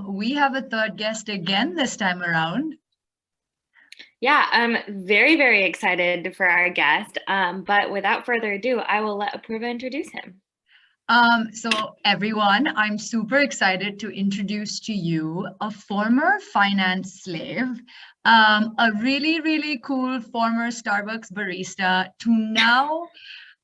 We have a third guest again this time around. Yeah, I'm very, very excited for our guest. But without further ado, I will let Apurva introduce him. So everyone, I'm super excited to introduce to you a former finance slave, a really, really cool former Starbucks barista to now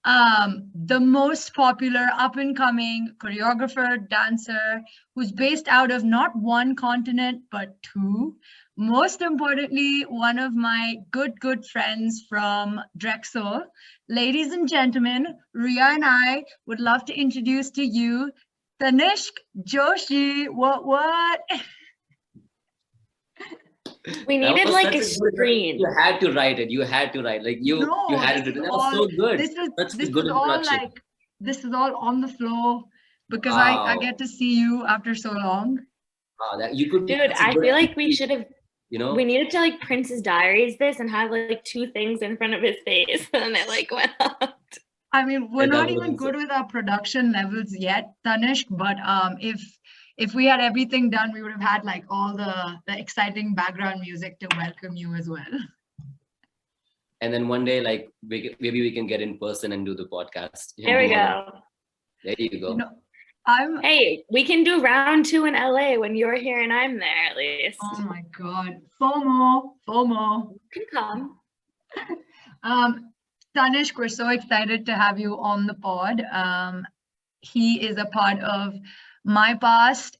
the most popular up-and-coming choreographer, dancer, who's based out of not one continent, but two. Most importantly, one of my good friends from Drexel. Ladies and gentlemen, Ria and I would love to introduce to you Tanishq Joshi. What? We needed like a screen. You had to write it. You had to write. Like you had it written. That was so good. This is all like, this is all on the floor because I get to see you after so long. Wow, that you could. Dude, I feel like we should have. We needed to like Prince's Diaries this and have like two things in front of his face, and it like went out. I mean, we're not even good with our production levels yet, Tanishq. But if we had everything done, we would have had like all the exciting background music to welcome you as well. And then one day, like maybe we can get in person and do the podcast. There we go. There you go. Hey, we can do round 2 in LA when you're here and I'm there at least. Oh my God, FOMO. You can come. Tanishq, we're so excited to have you on the pod. He is a part of my past.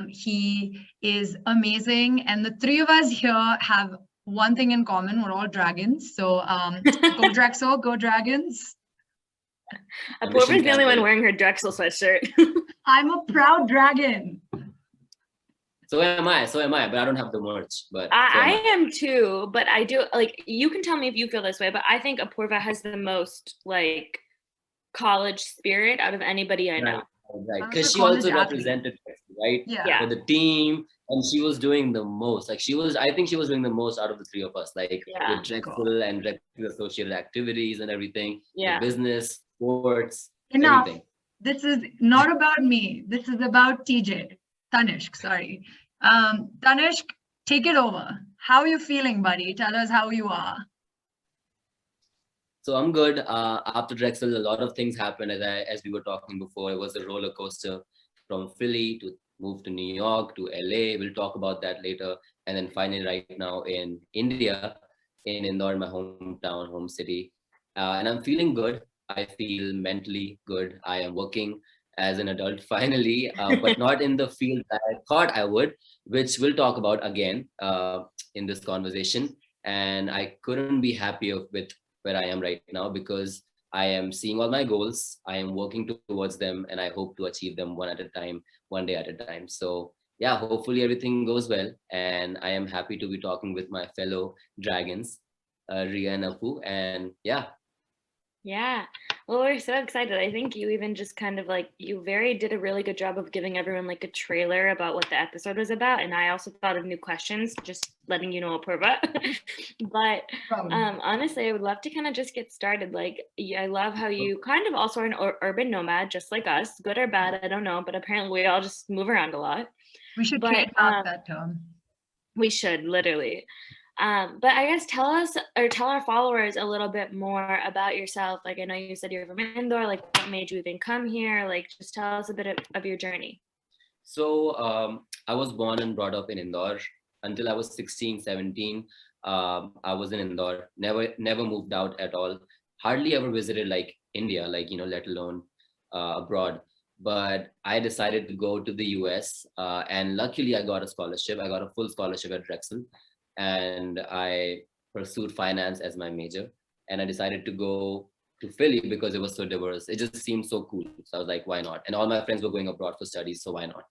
He is amazing, and the three of us here have one thing in common: we're all dragons. So go Drexel, go Dragons. Apurva's the only one wearing her Drexel sweatshirt. I'm a proud dragon. So am I, but I don't have the merch. But I am too, but I do, like, you can tell me if you feel this way, but I think Apurva has the most like college spirit out of anybody I know. Right, because she also represented, right? Yeah. For the team, and she was doing the most. Like I think she was doing the most out of the three of us. Like with Drexel and Drexel associated activities and everything. Yeah. Business, sports, enough. Everything. This is not about me. This is about Tanishq, sorry. Tanishq, take it over. How are you feeling, buddy? Tell us how you are. So I'm good. After Drexel, a lot of things happened as we were talking before. It was a roller coaster from Philly to move to New York to LA. We'll talk about that later. And then finally right now in India, in Indore, my hometown, home city. And I'm feeling good. I feel mentally good. I am working as an adult finally, but not in the field that I thought I would, which we'll talk about again in this conversation. And I couldn't be happier with where I am right now because I am seeing all my goals. I am working towards them and I hope to achieve them one at a time, one day at a time. So yeah, hopefully everything goes well. And I am happy to be talking with my fellow dragons, Ria and Apu. And yeah. Yeah, well, we're so excited. I think you even just kind of like, you did a really good job of giving everyone like a trailer about what the episode was about. And I also thought of new questions, just letting you know, Apurva. But honestly, I would love to kind of just get started. Like, I love how you kind of also are an urban nomad, just like us, good or bad, I don't know. But apparently we all just move around a lot. We should trademark that term. We should, literally. But I guess tell our followers a little bit more about yourself. Like, I know you said you're from Indore, like what made you even come here? Like, just tell us a bit of your journey. So I was born and brought up in Indore until I was 16, 17. I was in Indore, never moved out at all. Hardly ever visited like India, like, let alone abroad. But I decided to go to the US and luckily I got a scholarship. I got a full scholarship at Drexel. And I pursued finance as my major. And I decided to go to Philly because it was so diverse. It just seemed so cool. So I was like, why not? And all my friends were going abroad for studies, so why not?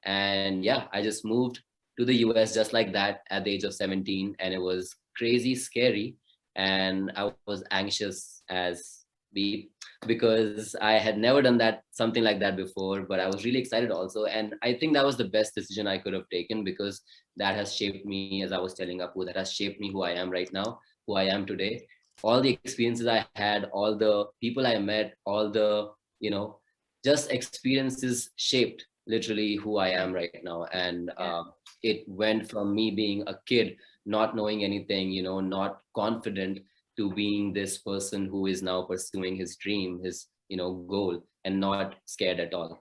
And yeah, I just moved to the US just like that at the age of 17. And it was crazy scary. And I was anxious as beep because I had never done something like that before, but I was really excited also. And I think that was the best decision I could have taken because that has shaped me, as I was telling Apu, that has shaped me who I am right now, who I am today. All the experiences I had, all the people I met, all the, just experiences shaped literally who I am right now. And it went from me being a kid, not knowing anything, not confident, to being this person who is now pursuing his dream, his, goal, and not scared at all.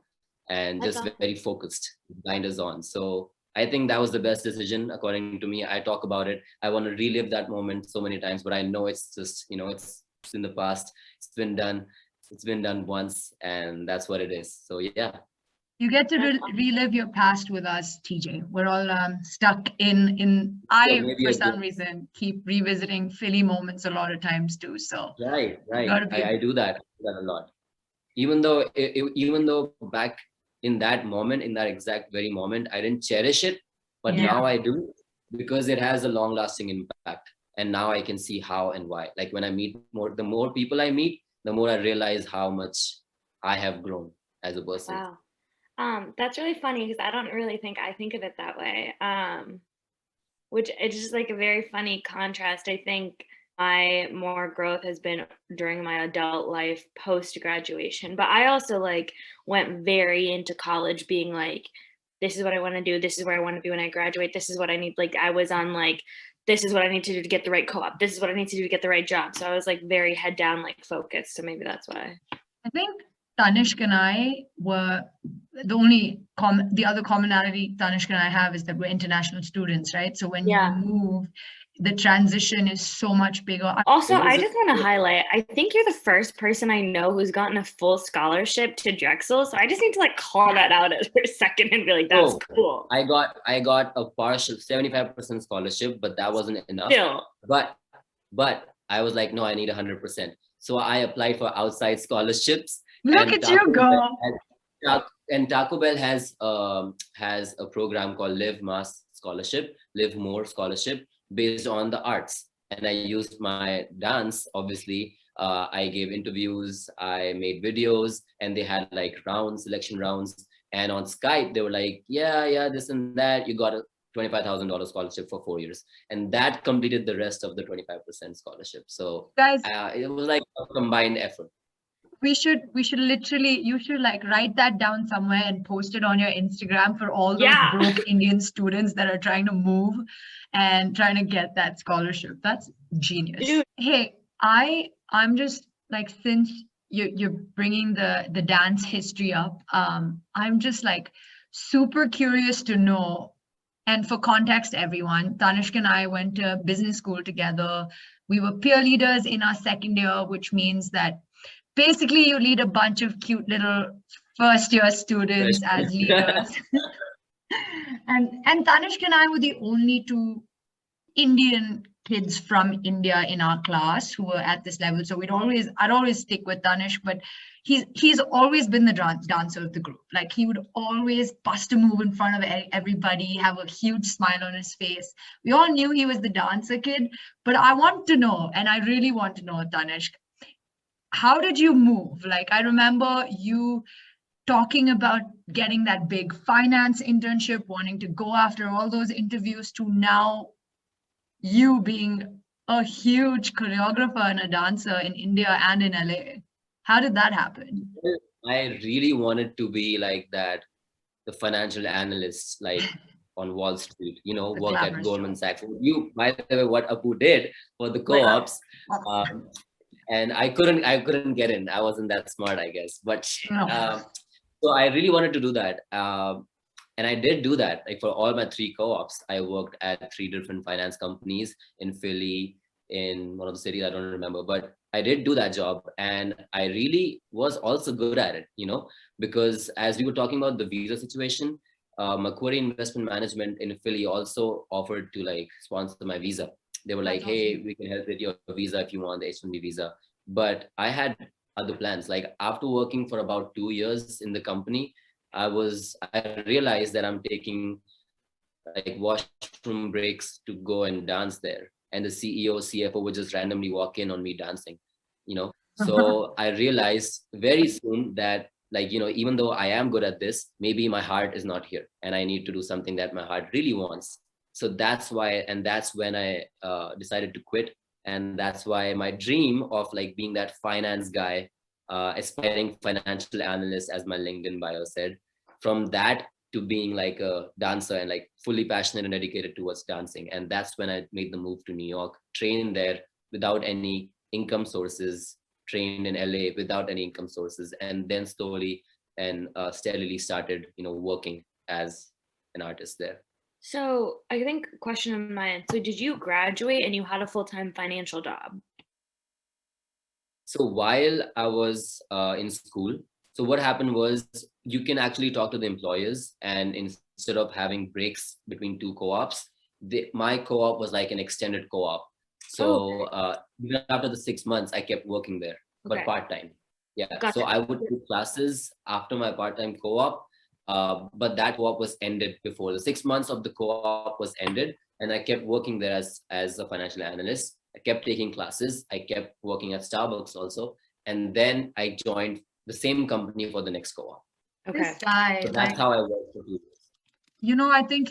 And That's just awesome. very focused, blinders on. So I think that was the best decision, according to me. I talk about it. I want to relive that moment so many times, but I know it's just, it's in the past. It's been done. It's been done once, and that's what it is. So yeah. You get to relive your past with us, TJ. We're all stuck in. I, maybe for a some good. reason, keep revisiting Philly moments a lot of times too. So Right. gotta I do that a lot. Even though, even though back in that moment, in that exact very moment, I didn't cherish it, but Yeah. now I do, because it has a long-lasting impact. And now I can see how and why. Like when I meet more, the more people I meet, the more I realize how much I have grown as a person. Wow. That's really funny because I don't really think I think of it that way. Which it's just like a very funny contrast. I think my more growth has been during my adult life post graduation, but I also like went very into college being like, this is what I want to do. This is where I want to be when I graduate. This is what I need. Like I was on like, this is what I need to do to get the right co-op. This is what I need to do to get the right job. So I was like very head down, like focused. So maybe that's why. I think Tanishq and I were the other commonality Tanishq and I have is that we're international students, right? So when Yeah. we move, the transition is so much bigger. Also, I just want to highlight, I think you're the first person I know who's gotten a full scholarship to Drexel. So I just need to like call that out for a second and be like, that's cool. I got a partial 75% scholarship, but that wasn't enough. Still. But I was like, no, I need 100%. So I applied for outside scholarships. Look at you go. And Taco Bell has a program called Live More Scholarship, based on the arts. And I used my dance, obviously. I gave interviews, I made videos, and they had like selection rounds. And on Skype, they were like, yeah, this and that. You got a $25,000 scholarship for 4 years. And that completed the rest of the 25% scholarship. So guys, it was like a combined effort. You should like write that down somewhere and post it on your Instagram for all those broke Indian students that are trying to move and trying to get that scholarship. That's genius. Dude. Hey, I'm just like, since you're bringing the dance history up, I'm just like super curious to know. And for context, everyone, Tanishq and I went to business school together. We were peer leaders in our second year, which means that basically you lead a bunch of cute little first year students as leaders. and Tanishq and I were the only two Indian kids from India in our class who were at this level. So I'd always stick with Tanishq, but he's always been the dancer of the group. Like he would always bust a move in front of everybody, have a huge smile on his face. We all knew he was the dancer kid, but I want to know, and I really want to know, Tanishq, how did you move? Like, I remember you talking about getting that big finance internship, wanting to go after all those interviews, to now you being a huge choreographer and a dancer in India and in LA. How did that happen? I really wanted to be like that, the financial analyst, like on Wall Street, work at Goldman Sachs. By the way, what Apu did for the co-ops, and I couldn't get in. I wasn't that smart, I guess. But so I really wanted to do that. And I did do that. Like for all my 3 co-ops, I worked at 3 different finance companies in Philly, in one of the cities, I don't remember, but I did do that job. And I really was also good at it, because as we were talking about the visa situation, Macquarie Investment Management in Philly also offered to like sponsor my visa. They were like, hey, we can help with your visa if you want the H-1B visa. But I had other plans. Like after working for about 2 years in the company, I realized that I'm taking like washroom breaks to go and dance there. And the CEO, CFO would just randomly walk in on me dancing, So I realized very soon that like, even though I am good at this, maybe my heart is not here and I need to do something that my heart really wants. So that's why, and that's when I decided to quit. And that's why my dream of like being that finance guy, aspiring financial analyst, as my LinkedIn bio said, from that to being like a dancer and like fully passionate and dedicated towards dancing. And that's when I made the move to New York, trained there without any income sources, trained in LA without any income sources, and then slowly and steadily started, working as an artist there. So I think question on my end. So did you graduate and you had a full-time financial job? So while I was in school, so what happened was you can actually talk to the employers, and instead of having breaks between two co-ops, my co-op was like an extended co-op. So even after the 6 months, I kept working there, but part-time. Yeah. Gotcha. So I would do classes after my part-time co-op, but that co-op was ended before the 6 months of the co-op was ended, and I kept working there as a financial analyst. I kept taking classes. I kept working at Starbucks also, and then I joined the same company for the next co-op. Okay. This guy, So that's how I worked for 2 years. I think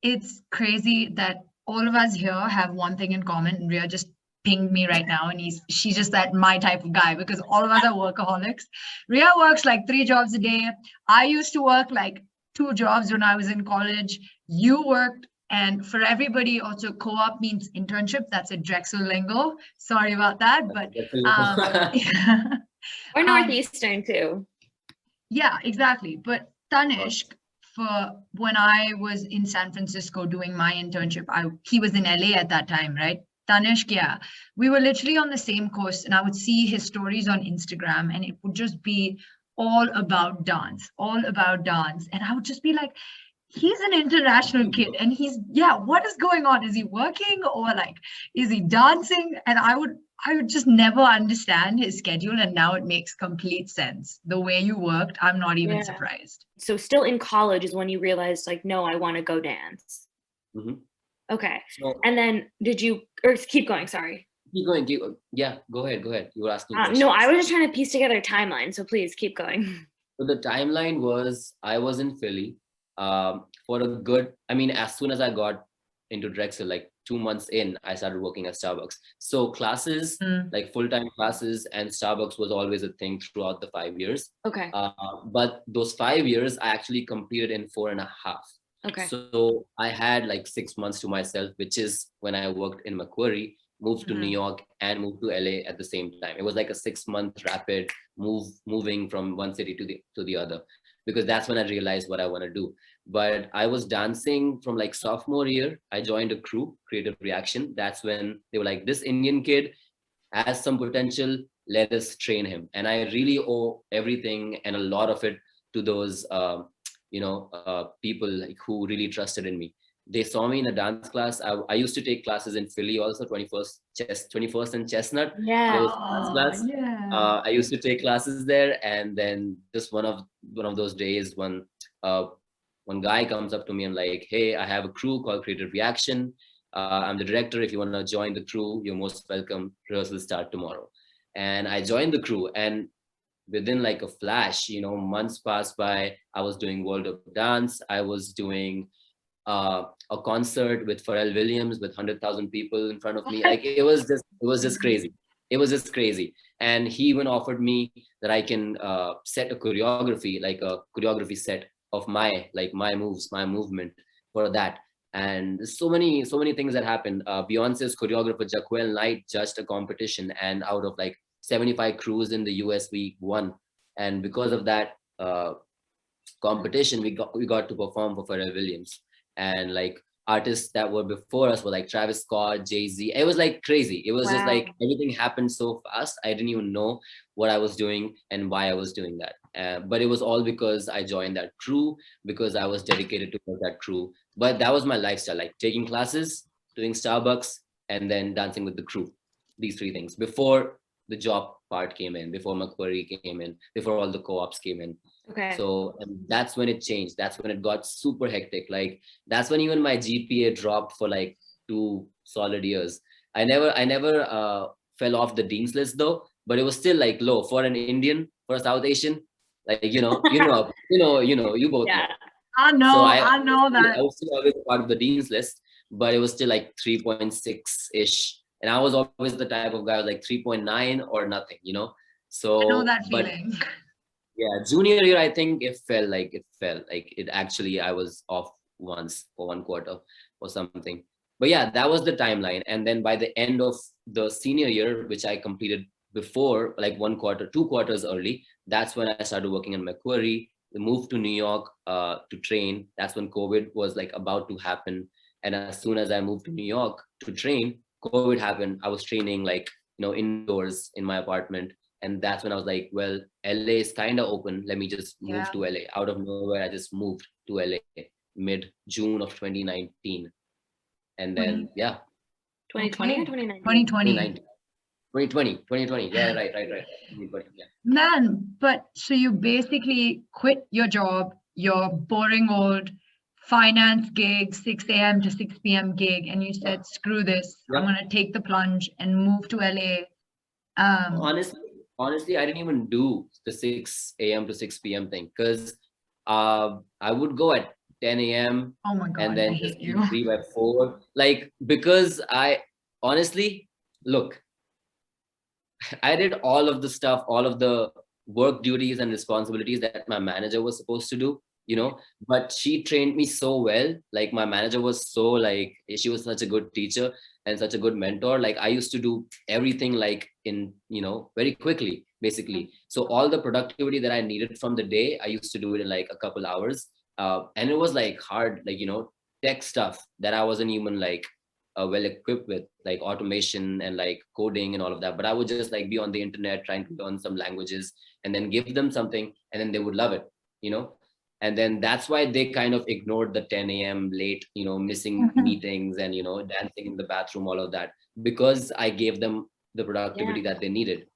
it's crazy that all of us here have one thing in common. Ria just pinged me right now, and she's just that my type of guy, because all of us are workaholics. Ria works like 3 jobs a day. I used to work like 2 jobs when I was in college. You worked, and for everybody also, co-op means internship. That's a Drexel lingo. Sorry about that, but yeah. Or Northeastern too. Yeah, exactly. But Tanishq, for when I was in San Francisco doing my internship, he was in LA at that time, right? Tanishq, yeah. We were literally on the same course, and I would see his stories on Instagram, and it would just be all about dance, all about dance. And I would just be like, he's an international kid, and what is going on? Is he working, or like, is he dancing? And I would just never understand his schedule, and now it makes complete sense. The way you worked, I'm not even surprised. So still in college is when you realized, like, no, I want to go dance. Mm-hmm. Okay. So, and then keep going, sorry. Keep going. Yeah, go ahead. You were asking no, I was just trying to piece together a timeline, so please keep going. So the timeline was, I was in Philly for a good, as soon as I got into Drexel, like 2 months in, I started working at Starbucks. So classes, like full-time classes and Starbucks was always a thing throughout the 5 years. Okay. But those 5 years I actually completed in 4.5. Okay. So I had like 6 months to myself, which is when I worked in Macquarie, moved to New York, and moved to LA at the same time. It was like a 6-month rapid moving from one city to the other, because that's when I realized what I want to do. But I was dancing from like sophomore year. I joined a crew, Creative Reaction. That's when they were like, this Indian kid has some potential, let us train him. And I really owe everything and a lot of it to those people like who really trusted in me. They saw me in a dance class. I used to take classes in Philly also, 21st and Chestnut. Yeah. Dance class. Yeah. I used to take classes there, and then just one of those days when one guy comes up to me and like, hey, I have a crew called Creative Reaction. I'm the director. If you want to join the crew, you're most welcome. Rehearsal start tomorrow. And I joined the crew, and within like a flash, months passed by. I was doing World of Dance. I was doing a concert with Pharrell Williams with 100,000 people in front of me. Like it was just crazy. It was just crazy. And he even offered me that I can set a choreography, like a choreography set of my moves, my movement for that. And so many things that happened. Beyonce's choreographer Jaquel Knight judged a competition, and out of like 75 crews in the US, we won. And because of that competition, we got to perform for Pharrell Williams. And like artists that were before us were like Travis Scott, Jay-Z. It was like crazy. It was just like everything happened so fast. I didn't even know what I was doing and why I was doing that. But it was all because I joined that crew, because I was dedicated to that crew. But that was my lifestyle, like taking classes, doing Starbucks, and then dancing with the crew. These 3 things before the job part came in, before Macquarie came in, before all the co-ops came in. Okay. So that's when it changed. That's when it got super hectic. Like that's when even my GPA dropped for like 2 solid years. I never fell off the dean's list though, but it was still like low for an Indian, for a South Asian. Like you both know. I know. So I know that. I was still always part of the dean's list, but it was still like 3.6-ish. And I was always the type of guy who was like 3.9 or nothing, So I know that feeling. Yeah, junior year, I think it felt like it actually, I was off once for 1 quarter or something. But yeah, that was the timeline. And then by the end of the senior year, which I completed before, like 1 quarter, 2 quarters early, that's when I started working in Macquarie. We moved to New York to train. That's when COVID was like about to happen. And as soon as I moved to New York to train, COVID happened. I was training like, indoors in my apartment. And that's when I was like, well, LA is kind of open. Let me just move Yeah. to LA. Out of nowhere, I just moved to LA mid June of 2019. And then, 20, yeah, 2020 or okay, 2019? 2020. 2019, 2020. Yeah, right. 2020, yeah. Man, but so you basically quit your job, your boring old finance gig, 6 a.m. to 6 p.m. gig, and you said, screw this, I'm Yep. gonna take the plunge and move to LA. Honestly, honestly, I didn't even do the 6 a.m. to 6 p.m. thing because I would go at 10 a.m. Oh my and God, I then hate just you. be free by 4. Like, because honestly, look, I did all of the stuff, all of the work duties and responsibilities that my manager was supposed to do, but she trained me so well. Like, my manager was so like, she was such a good teacher and such a good mentor. Like, I used to do everything like in, very quickly, basically. So all the productivity that I needed from the day, I used to do it in like a couple hours. And it was like hard, like, tech stuff that I wasn't even like well equipped with, like automation and like coding and all of that. But I would just like be on the internet trying to learn some languages and then give them something, and then they would love it, you know. And then that's why they kind of ignored the 10 a.m. late, missing meetings and dancing in the bathroom, all of that, because I gave them the Yeah. productivity that they needed.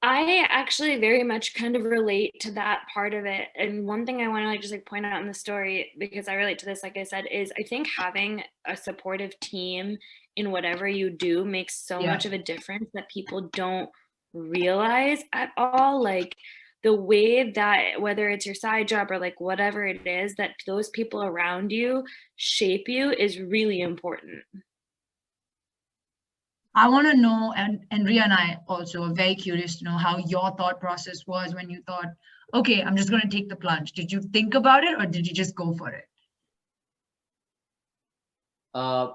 I actually very much kind of relate to that part of it. And one thing I want to like just like point out in the story, because I relate to this, like I said, is I think having a supportive team in whatever you do makes so Yeah. much of a difference that people don't realize at all. Like the way that whether it's your side job or like whatever it is, that those people around you shape you is really important. I want to know, and Ria and I also are very curious to know how your thought process was when you thought, okay, I'm just going to take the plunge. Did you think about it or did you just go for it?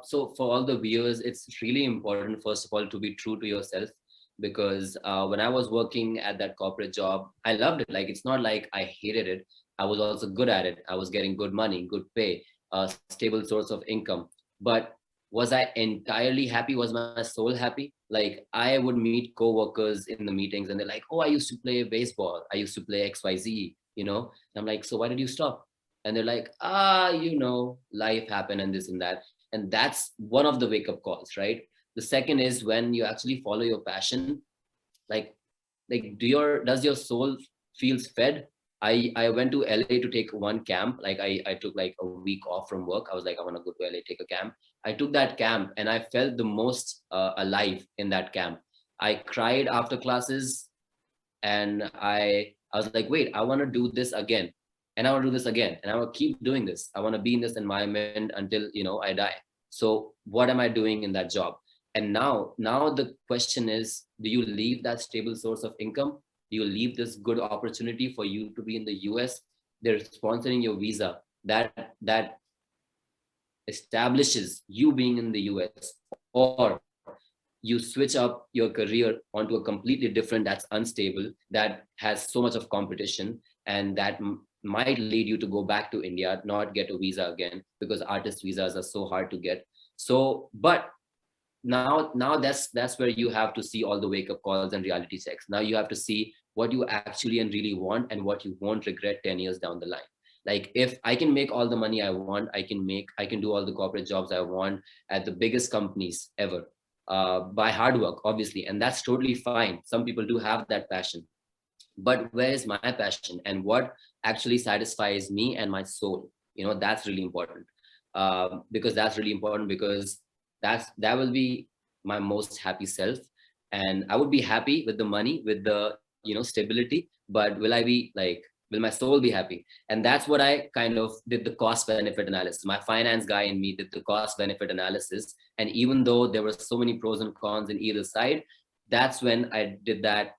So for all the viewers, it's really important, first of all, to be true to yourself, because when I was working at that corporate job, I loved it. Like, it's not like I hated it. I was also good at it. I was getting good money, good pay, stable source of income. But was I entirely happy? Was my soul happy? Like, I would meet coworkers in the meetings and they're like, oh, I used to play baseball. I used to play XYZ, And I'm like, so why did you stop? And they're like, life happened and this and that. And that's one of the wake up calls, right? The second is when you actually follow your passion, like does your soul feels fed? I went to LA to take one camp. Like, I took like a week off from work. I was like, I want to go to LA, take a camp. I took that camp and I felt the most alive in that camp. I cried after classes, and I was like, wait, I want to do this again, and I want to do this again, and I want to keep doing this. I want to be in this environment until I die. So what am I doing in that job? And now the question is, do you leave that stable source of income? Do you leave this good opportunity for you to be in the US? They're sponsoring your visa that establishes you being in the US, or you switch up your career onto a completely different, that's unstable, that has so much of competition, and that might lead you to go back to India, not get a visa again, because artist visas are so hard to get. So but now that's where you have to see all the wake up calls and reality checks. Now you have to see what you actually and really want, and what you won't regret 10 years down the line. Like, if I can make all the money I want, I can do all the corporate jobs I want at the biggest companies ever, by hard work, obviously, and that's totally fine. Some people do have that passion, but where is my passion and what actually satisfies me and my soul? That's really important, because that's really important, because that will be my most happy self. And I would be happy with the money, with the stability, but will I be like, will my soul be happy? And that's what I kind of did, the cost benefit analysis. My finance guy in me did the cost benefit analysis, and even though there were so many pros and cons in either side, that's when I did that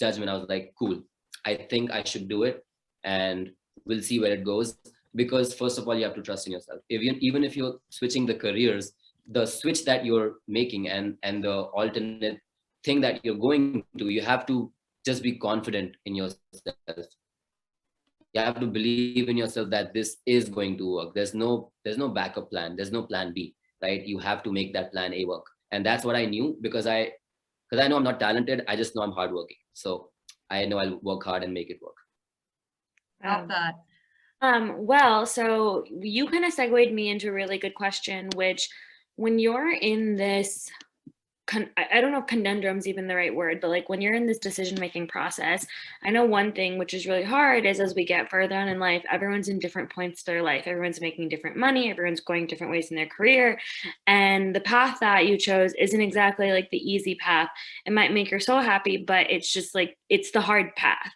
judgment. I was like, cool, I think I should do it, and we'll see where it goes. Because first of all, you have to trust in yourself. Even if you're switching the careers, the switch that you're making and the alternate thing that you're going to, you have to just be confident in yourself. You have to believe in yourself that this is going to work. There's no backup plan. There's no plan B, right? You have to make that plan A work. And that's what I knew, because I know I'm not talented. I just know I'm hardworking. So I know I'll work hard and make it work. Love that. Well, so you kind of segued me into a really good question, which when you're in this, I don't know if conundrum's even the right word, but like when you're in this decision-making process, I know one thing which is really hard is as we get further on in life, everyone's in different points of their life. Everyone's making different money. Everyone's going different ways in their career. And the path that you chose isn't exactly like the easy path. It might make your soul happy, but it's just like, it's the hard path.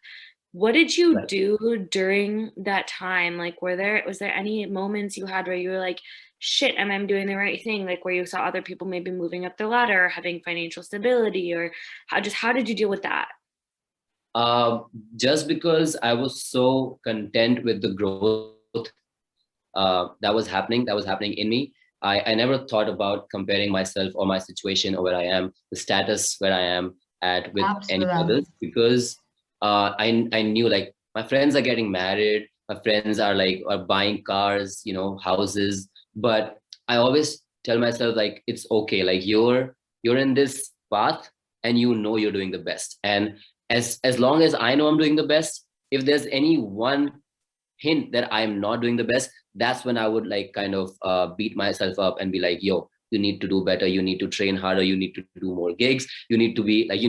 What did you do during that time? Like, was there any moments you had where you were like, shit, am I doing the right thing? Like where you saw other people maybe moving up the ladder or having financial stability, or how did you deal with that? Just because I was so content with the growth that was happening in me. I never thought about comparing myself or my situation or where I am, the status where I am at with any others, because I knew like my friends are getting married, my friends are buying cars, houses, but I always tell myself like it's okay, like you're in this path and you're doing the best, and as long as I know I'm doing the best, if there's any one hint that I'm not doing the best, that's when I would like kind of beat myself up and be like, yo, you need to do better, you need to train harder, you need to do more gigs, you need to be like, you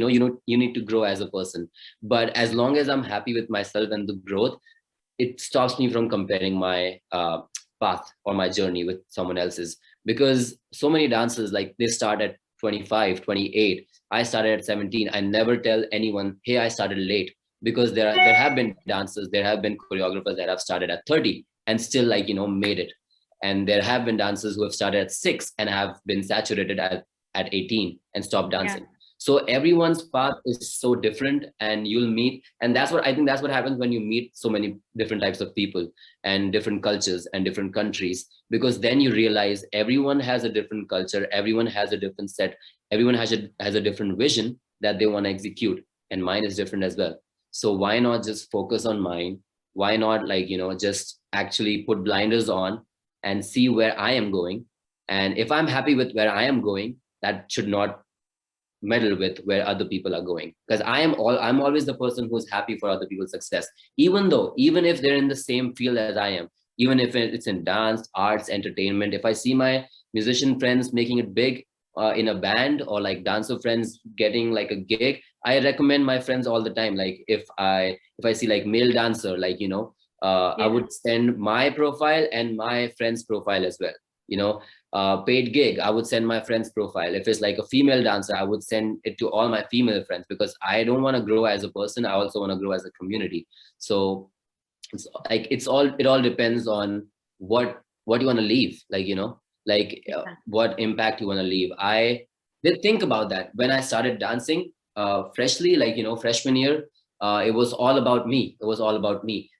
need to grow as a person. But as long as I'm happy with myself and the growth, it stops me from comparing my path or my journey with someone else's. Because so many dancers, like they start at 25, 28. I started at 17. I never tell anyone, hey, I started late, because there have been dancers, there have been choreographers that have started at 30 and still made it. And there have been dancers who have started at 6 and have been saturated at 18 and stopped dancing. Yeah. So everyone's path is so different, and you'll meet, and that's what happens when you meet so many different types of people and different cultures and different countries, because then you realize everyone has a different culture, everyone has a different set, everyone has a different vision that they want to execute, and mine is different as well. So why not just focus on mine? Why not just actually put blinders on and see where I am going? And if I'm happy with where I am going, that should not meddle with where other people are going, because I'm always the person who's happy for other people's success, even if they're in the same field as I am, even if it's in dance, arts, entertainment. If I see my musician friends making it big in a band, or like dancer friends getting like a gig, I recommend my friends all the time. Like if I see like male dancer, I would send my profile and my friend's profile as well. Paid gig, I would send my friend's profile. If it's like a female dancer, I would send it to all my female friends, because I don't want to grow as a person, I also want to grow as a community. So it's like it all depends on what you want to leave, what impact you want to leave. I did think about that when I started dancing freshly, freshman year. It was all about me.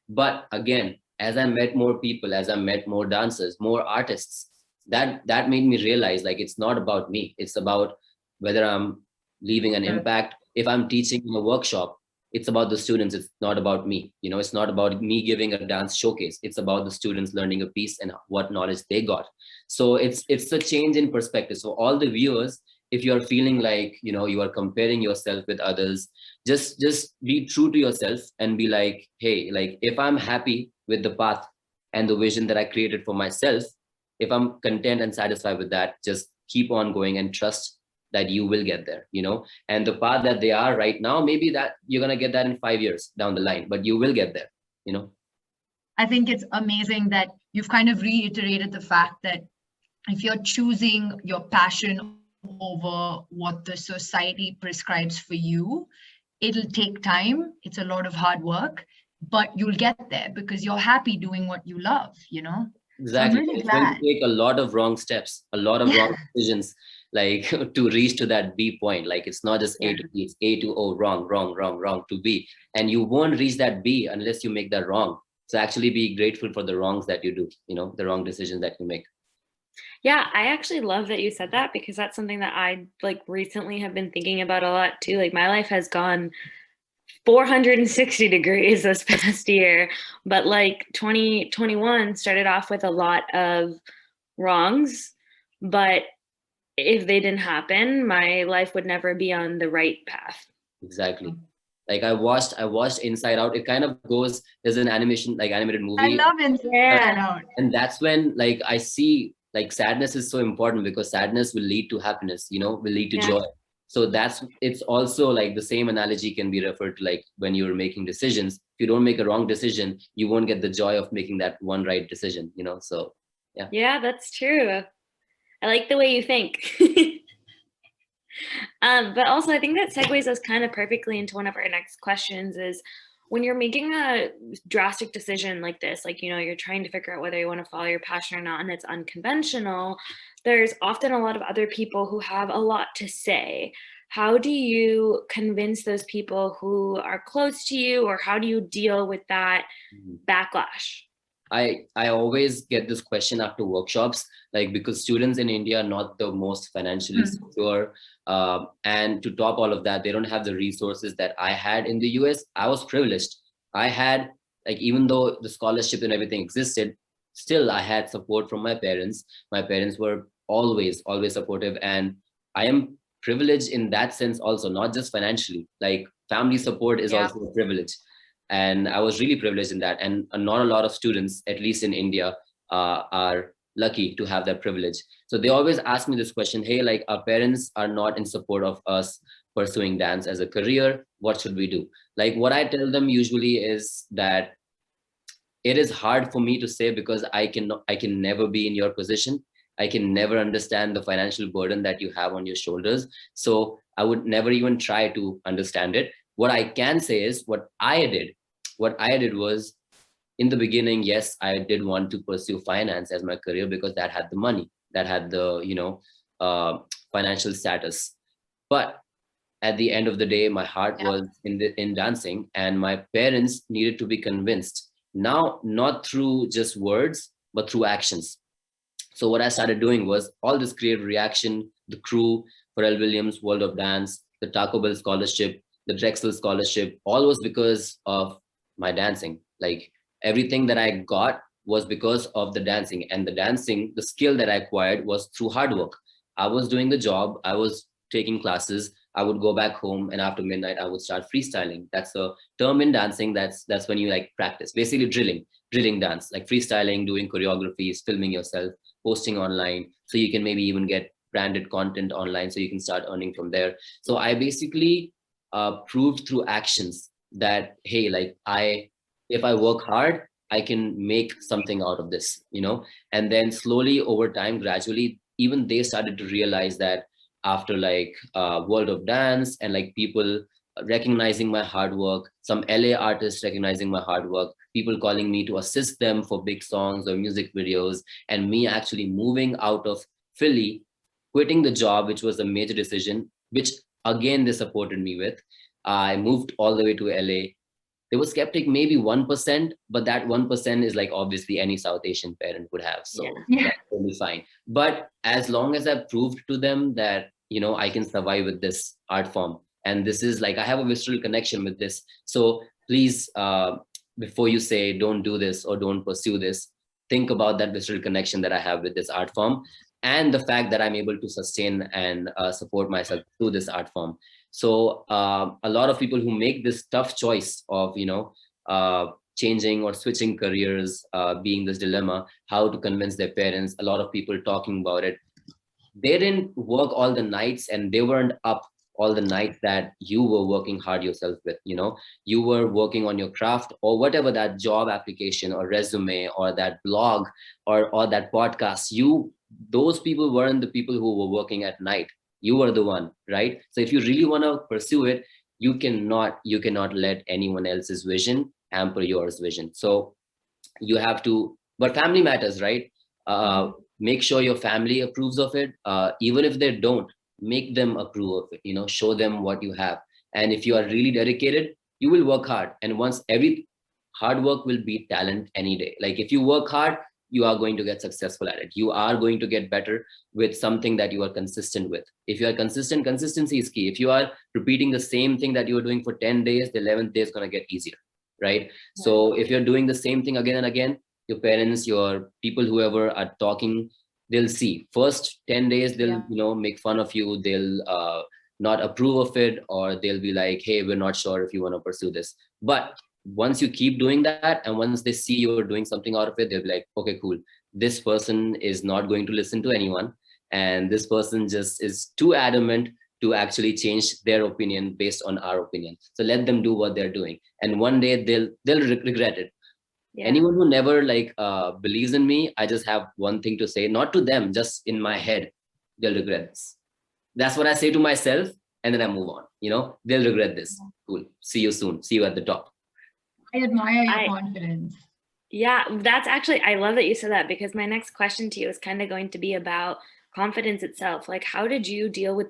But again, as I met more people, as I met more dancers, more artists, that made me realize like it's not about me. It's about whether I'm leaving an impact. If I'm teaching in a workshop, it's about the students. It's not about me. It's not about me giving a dance showcase. It's about the students learning a piece and what knowledge they got. So it's a change in perspective. So all the viewers, if you're feeling like you are comparing yourself with others, just be true to yourself and be like, hey, like if I'm happy with the path and the vision that I created for myself, if I'm content and satisfied with that, just keep on going and trust that you will get there, and the path that they are right now, maybe that you're going to get that in 5 years down the line, but you will get there. I think it's amazing that you've kind of reiterated the fact that if you're choosing your passion over what the society prescribes for you, it'll take time. It's a lot of hard work, but you'll get there because you're happy doing what you love, Exactly. So I'm really it's going to take a lot of wrong steps, a lot of wrong decisions. like to reach to that B point. Like it's not just A to B, it's A to O, wrong, wrong, wrong, wrong to B. And you won't reach that B unless you make that wrong. So actually be grateful for the wrongs that you do, the wrong decisions that you make. Yeah, I actually love that you said that, because that's something that I like recently have been thinking about a lot too. Like my life has gone 460 degrees this past year, but like 2021 started off with a lot of wrongs, but if they didn't happen, my life would never be on the right path. Exactly. Like I watched Inside Out. It kind of goes, there's an animation, like animated movie. I love Inside Out. And that's when like I see like sadness is so important, because sadness will lead to happiness, will lead to joy. So it's also like the same analogy can be referred to like when you're making decisions. If you don't make a wrong decision, you won't get the joy of making that one right decision, so yeah. Yeah, that's true. I like the way you think. But also I think that segues us kind of perfectly into one of our next questions is, when you're making a drastic decision like this, like, you're trying to figure out whether you want to follow your passion or not, and it's unconventional, there's often a lot of other people who have a lot to say. How do you convince those people who are close to you, or how do you deal with that backlash? I always get this question after workshops, like because students in India are not the most financially secure. And to top all of that, they don't have the resources that I had in the US. I was privileged. I had, like, even though the scholarship and everything existed, still I had support from my parents. My parents were always, always supportive. And I am privileged in that sense also, not just financially. Like family support is also a privilege. And I was really privileged in that. And not a lot of students, at least in India, are lucky to have that privilege. So they always ask me this question, hey, like our parents are not in support of us pursuing dance as a career. What should we do? Like what I tell them usually is that it is hard for me to say, because I can never be in your position. I can never understand the financial burden that you have on your shoulders. So I would never even try to understand it. What I can say is what I did was, in the beginning, yes, I did want to pursue finance as my career, because that had the money, that had the, financial status. But at the end of the day, my heart was in dancing, and my parents needed to be convinced. Now, not through just words, but through actions. So what I started doing was all this creative reaction, the crew, Pharrell Williams, World of Dance, the Taco Bell scholarship, the Drexel scholarship, all was because of my dancing. Like everything that I got was because of the dancing, and the dancing, the skill that I acquired was through hard work. I was doing the job, I was taking classes, I would go back home, and after midnight, I would start freestyling. That's a term in dancing. That's when you like practice, basically drilling dance, like freestyling, doing choreographies, filming yourself, posting online, so you can maybe even get branded content online, so you can start earning from there. So I basically proved through actions that, hey, like if I work hard, I can make something out of this, and then slowly over time, gradually, even they started to realize that after like World of Dance and like people recognizing my hard work, some LA artists recognizing my hard work, people calling me to assist them for big songs or music videos, and me actually moving out of Philly, quitting the job, which was a major decision, which again, they supported me with. I moved all the way to LA. They were skeptic, maybe 1%, but that 1% is like obviously any South Asian parent would have. So that's totally fine. But as long as I proved to them that, I can survive with this art form, and this is like, I have a visceral connection with this. So please, before you say don't do this or don't pursue this, think about that visceral connection that I have with this art form, and the fact that I'm able to sustain and support myself through this art form. So a lot of people who make this tough choice of, changing or switching careers, being this dilemma, how to convince their parents, a lot of people talking about it. They didn't work all the nights, and they weren't up all the nights that you were working hard yourself with. You were working on your craft or whatever, that job application or resume or that blog or that podcast. Those people weren't the people who were working at night. You were the one, right? So if you really want to pursue it, you cannot let anyone else's vision hamper yours vision. So you have to, but family matters, right? make sure your family approves of it. Even if they don't, make them approve of it, show them what you have. And if you are really dedicated, you will work hard. And once every hard work will beat talent any day. Like if you work hard, you are going to get successful at it. You are going to get better with something that you are consistent with. If you are consistent, consistency is key. If you are repeating the same thing that you are doing for 10 days, the 11th day is going to get easier, right? So if you're doing the same thing again and again, your parents, your people, whoever are talking, they'll see first 10 days, they'll, make fun of you. They'll not approve of it, or they'll be like, hey, we're not sure if you want to pursue this. But once you keep doing that, and once they see you're doing something out of it, they'll be like, okay, cool. This person is not going to listen to anyone. And this person just is too adamant to actually change their opinion based on our opinion. So let them do what they're doing. And one day they'll regret it. Yeah. Anyone who never believes in me, I just have one thing to say, not to them, just in my head, they'll regret this. That's what I say to myself. And then I move on, they'll regret this. Cool. See you soon. See you at the top. I admire your confidence. Yeah, that's actually, I love that you said that, because my next question to you is kind of going to be about confidence itself. Like, how did you deal with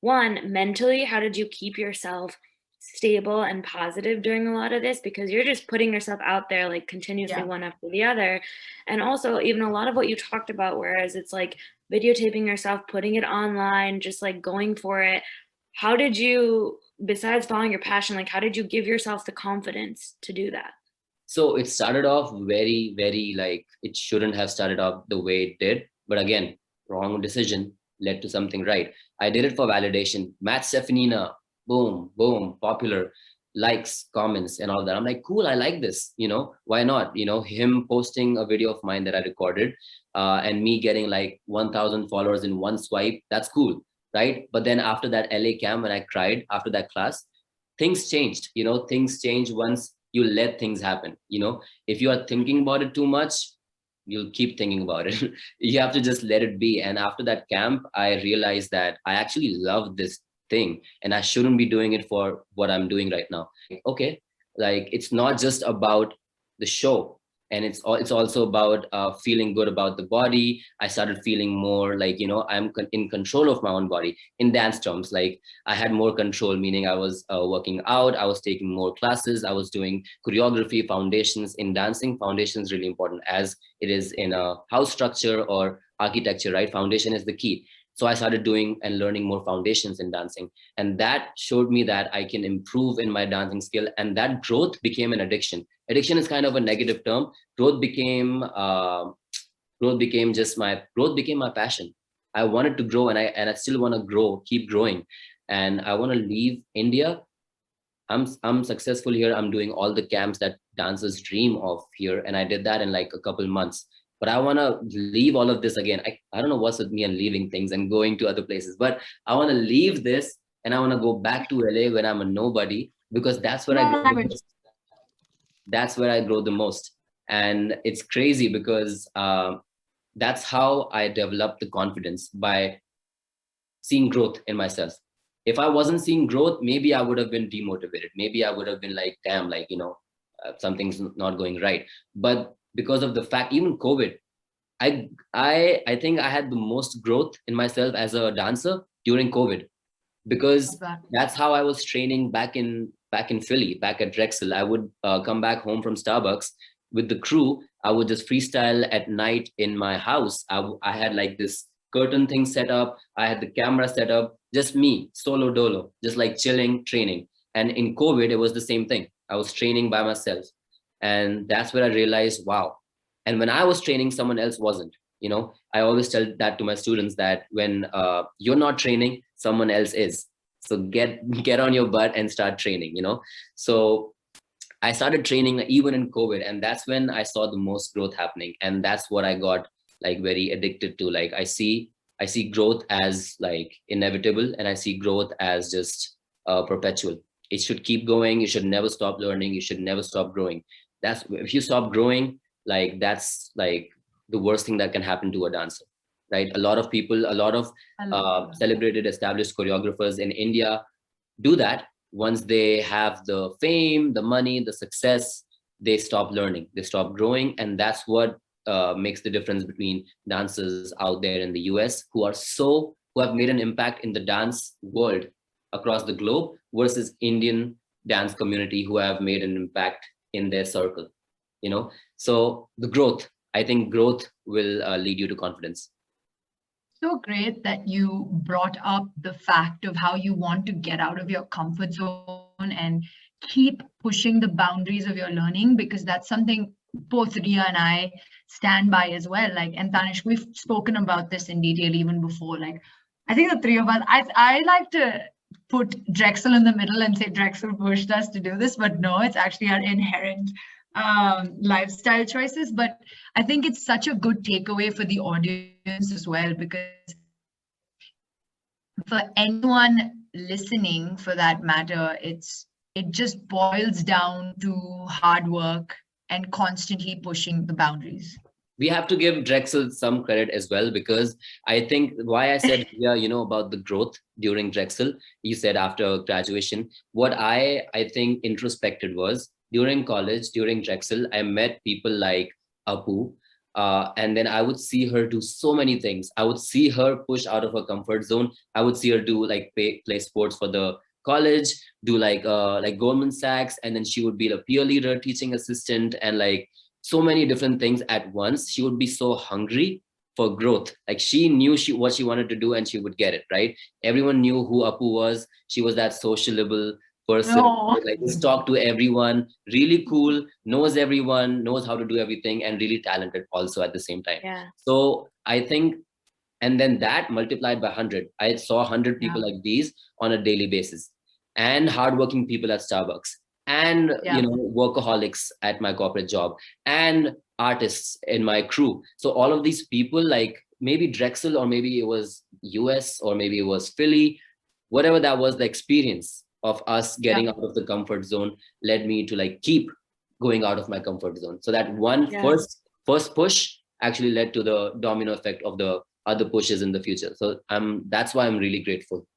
mentally, how did you keep yourself stable and positive during a lot of this? Because you're just putting yourself out there like continuously, one after the other. And also even a lot of what you talked about, whereas it's like videotaping yourself, putting it online, just like going for it. How did you, besides following your passion, like how did you give yourself the confidence to do that? So it started off very, very it shouldn't have started off the way it did. But again, wrong decision led to something right. I did it for validation. Matt Stefanina, boom, boom, popular, likes, comments, and all that. I'm like, cool, I like this, why not? Him posting a video of mine that I recorded and me getting like 1,000 followers in one swipe, that's cool, right? But then after that LA camp, when I cried after that class, things changed, things change once you let things happen. If you are thinking about it too much, you'll keep thinking about it. You have to just let it be. And after that camp, I realized that I actually love this thing and I shouldn't be doing it for what I'm doing right now. Okay, it's not just about the show, and it's also about feeling good about the body. I started feeling more I'm in control of my own body in dance terms. Like I had more control, meaning I was working out, I was taking more classes, I was doing choreography, foundations. In dancing, foundation is really important, as it is in a house structure or architecture, right? Foundation is the key. So I started doing and learning more foundations in dancing. And that showed me that I can improve in my dancing skill. And that growth became an addiction. Addiction is kind of a negative term. Growth became my passion. I wanted to grow, and I still want to grow, keep growing. And I want to leave India. I'm successful here. I'm doing all the camps that dancers dream of here. And I did that in like a couple months. But I want to leave all of this again. I don't know what's with me and leaving things and going to other places, but I want to leave this and I want to go back to LA when I'm a nobody, because that's where that's where I grow the most. And it's crazy because that's how I developed the confidence, by seeing growth in myself. If I wasn't seeing growth, maybe I would have been demotivated. Maybe I would have been like, damn, something's not going right. But because of the fact, even COVID, I think I had the most growth in myself as a dancer during COVID, because that's how I was training back in Philly, back at Drexel. I would come back home from Starbucks with the crew. I would just freestyle at night in my house. I had like this curtain thing set up. I had the camera set up, just me, solo dolo, just like chilling, training. And in COVID, it was the same thing. I was training by myself. And that's where I realized, wow. And when I was training, someone else wasn't. I always tell that to my students, that when you're not training, someone else is. So get on your butt and start training, So I started training even in COVID, and that's when I saw the most growth happening. And that's what I got very addicted to. I see growth as inevitable, and I see growth as just perpetual. It should keep going. You should never stop learning. You should never stop growing. If you stop growing, that's the worst thing that can happen to a dancer, right? A lot of people, a lot of celebrated, established choreographers in India do that. Once they have the fame, the money, the success, they stop learning, they stop growing. And that's what makes the difference between dancers out there in the US who have made an impact in the dance world across the globe versus Indian dance community who have made an impact in their circle, you know. So the growth, I think growth will lead you to confidence. So great that you brought up the fact of how you want to get out of your comfort zone and keep pushing the boundaries of your learning, because that's something both Ria and I stand by as well. Like, and Tanishq, we've spoken about this in detail even before. Like, I think the three of us, I like to put Drexel in the middle and say Drexel pushed us to do this, but no, it's actually our inherent lifestyle choices. But I think it's such a good takeaway for the audience as well, because for anyone listening, for that matter, it just boils down to hard work and constantly pushing the boundaries. We have to give Drexel some credit as well, because I think why I said, yeah, you know, about the growth during Drexel, you said after graduation, what I think introspected was during college, during Drexel, I met people like Apu, and then I would see her do so many things. I would see her push out of her comfort zone. I would see her do like play sports for the college, do like Goldman Sachs, and then she would be a peer leader, teaching assistant, and like so many different things at once. She would be so hungry for growth. Like she knew what she wanted to do and she would get it, right? Everyone knew who Apu was. She was that sociable person, like just talk to everyone, really cool, knows everyone, knows how to do everything, and really talented also at the same time. Yeah. So I think, and then that multiplied by 100. I saw 100 people like these on a daily basis, and hardworking people at Starbucks, and you know, workaholics at my corporate job, and artists in my crew. So all of these people, like maybe Drexel, or maybe it was US, or maybe it was Philly, whatever that was, the experience of us getting out of the comfort zone led me to like keep going out of my comfort zone. So that one first push actually led to the domino effect of the other pushes in the future. So that's why I'm really grateful.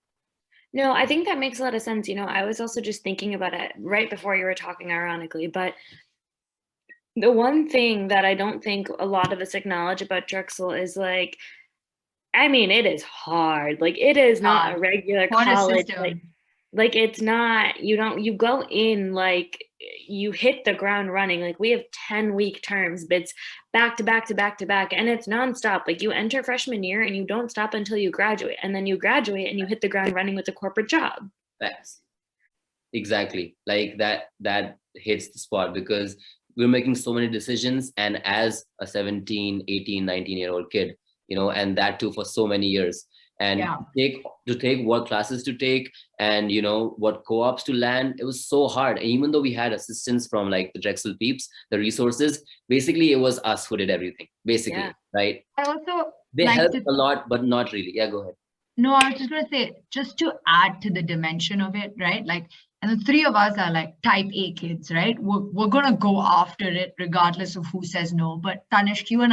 No, I think that makes a lot of sense. You know, I was also just thinking about it right before you were talking, ironically, but the one thing that I don't think a lot of us acknowledge about Drexel is like, I mean, it is hard. Like, it is not a regular college. Like it's not, you go in, like you hit the ground running. Like we have 10-week terms, but it's back to back to back to back, and it's nonstop. Like you enter freshman year and you don't stop until you graduate, and then you graduate and you hit the ground running with a corporate job. That's exactly like that hits the spot, because we're making so many decisions, and as a 17, 18, 19-year-old kid, you know, and that too for so many years. And to take what classes to take, and you know what co-ops to land, it was so hard. And even though we had assistance from like the Drexel peeps, the resources, basically it was us who did everything, basically, right? I also they helped a lot, but not really. Yeah, go ahead. No, I was just going to say, just to add to the dimension of it, right? Like, and the three of us are like type A kids, right? We're going to go after it regardless of who says no. But Tanishq, you and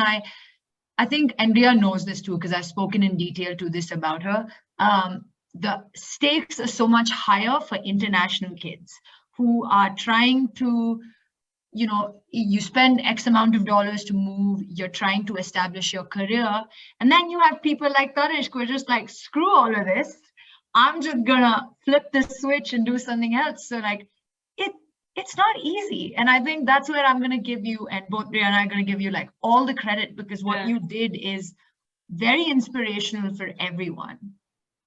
I think Andrea knows this too, because I've spoken in detail to this about her. The stakes are so much higher for international kids who are trying to, you know, you spend X amount of dollars to move, you're trying to establish your career. And then you have people like Tanishq who are just like, screw all of this. I'm just gonna flip the switch and do something else. So like, it's not easy. And I think that's where I'm going to give you, and both Ria and I are going to give you like all the credit, because what you did is very inspirational for everyone.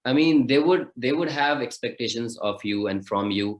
I mean, they would have expectations of you and from you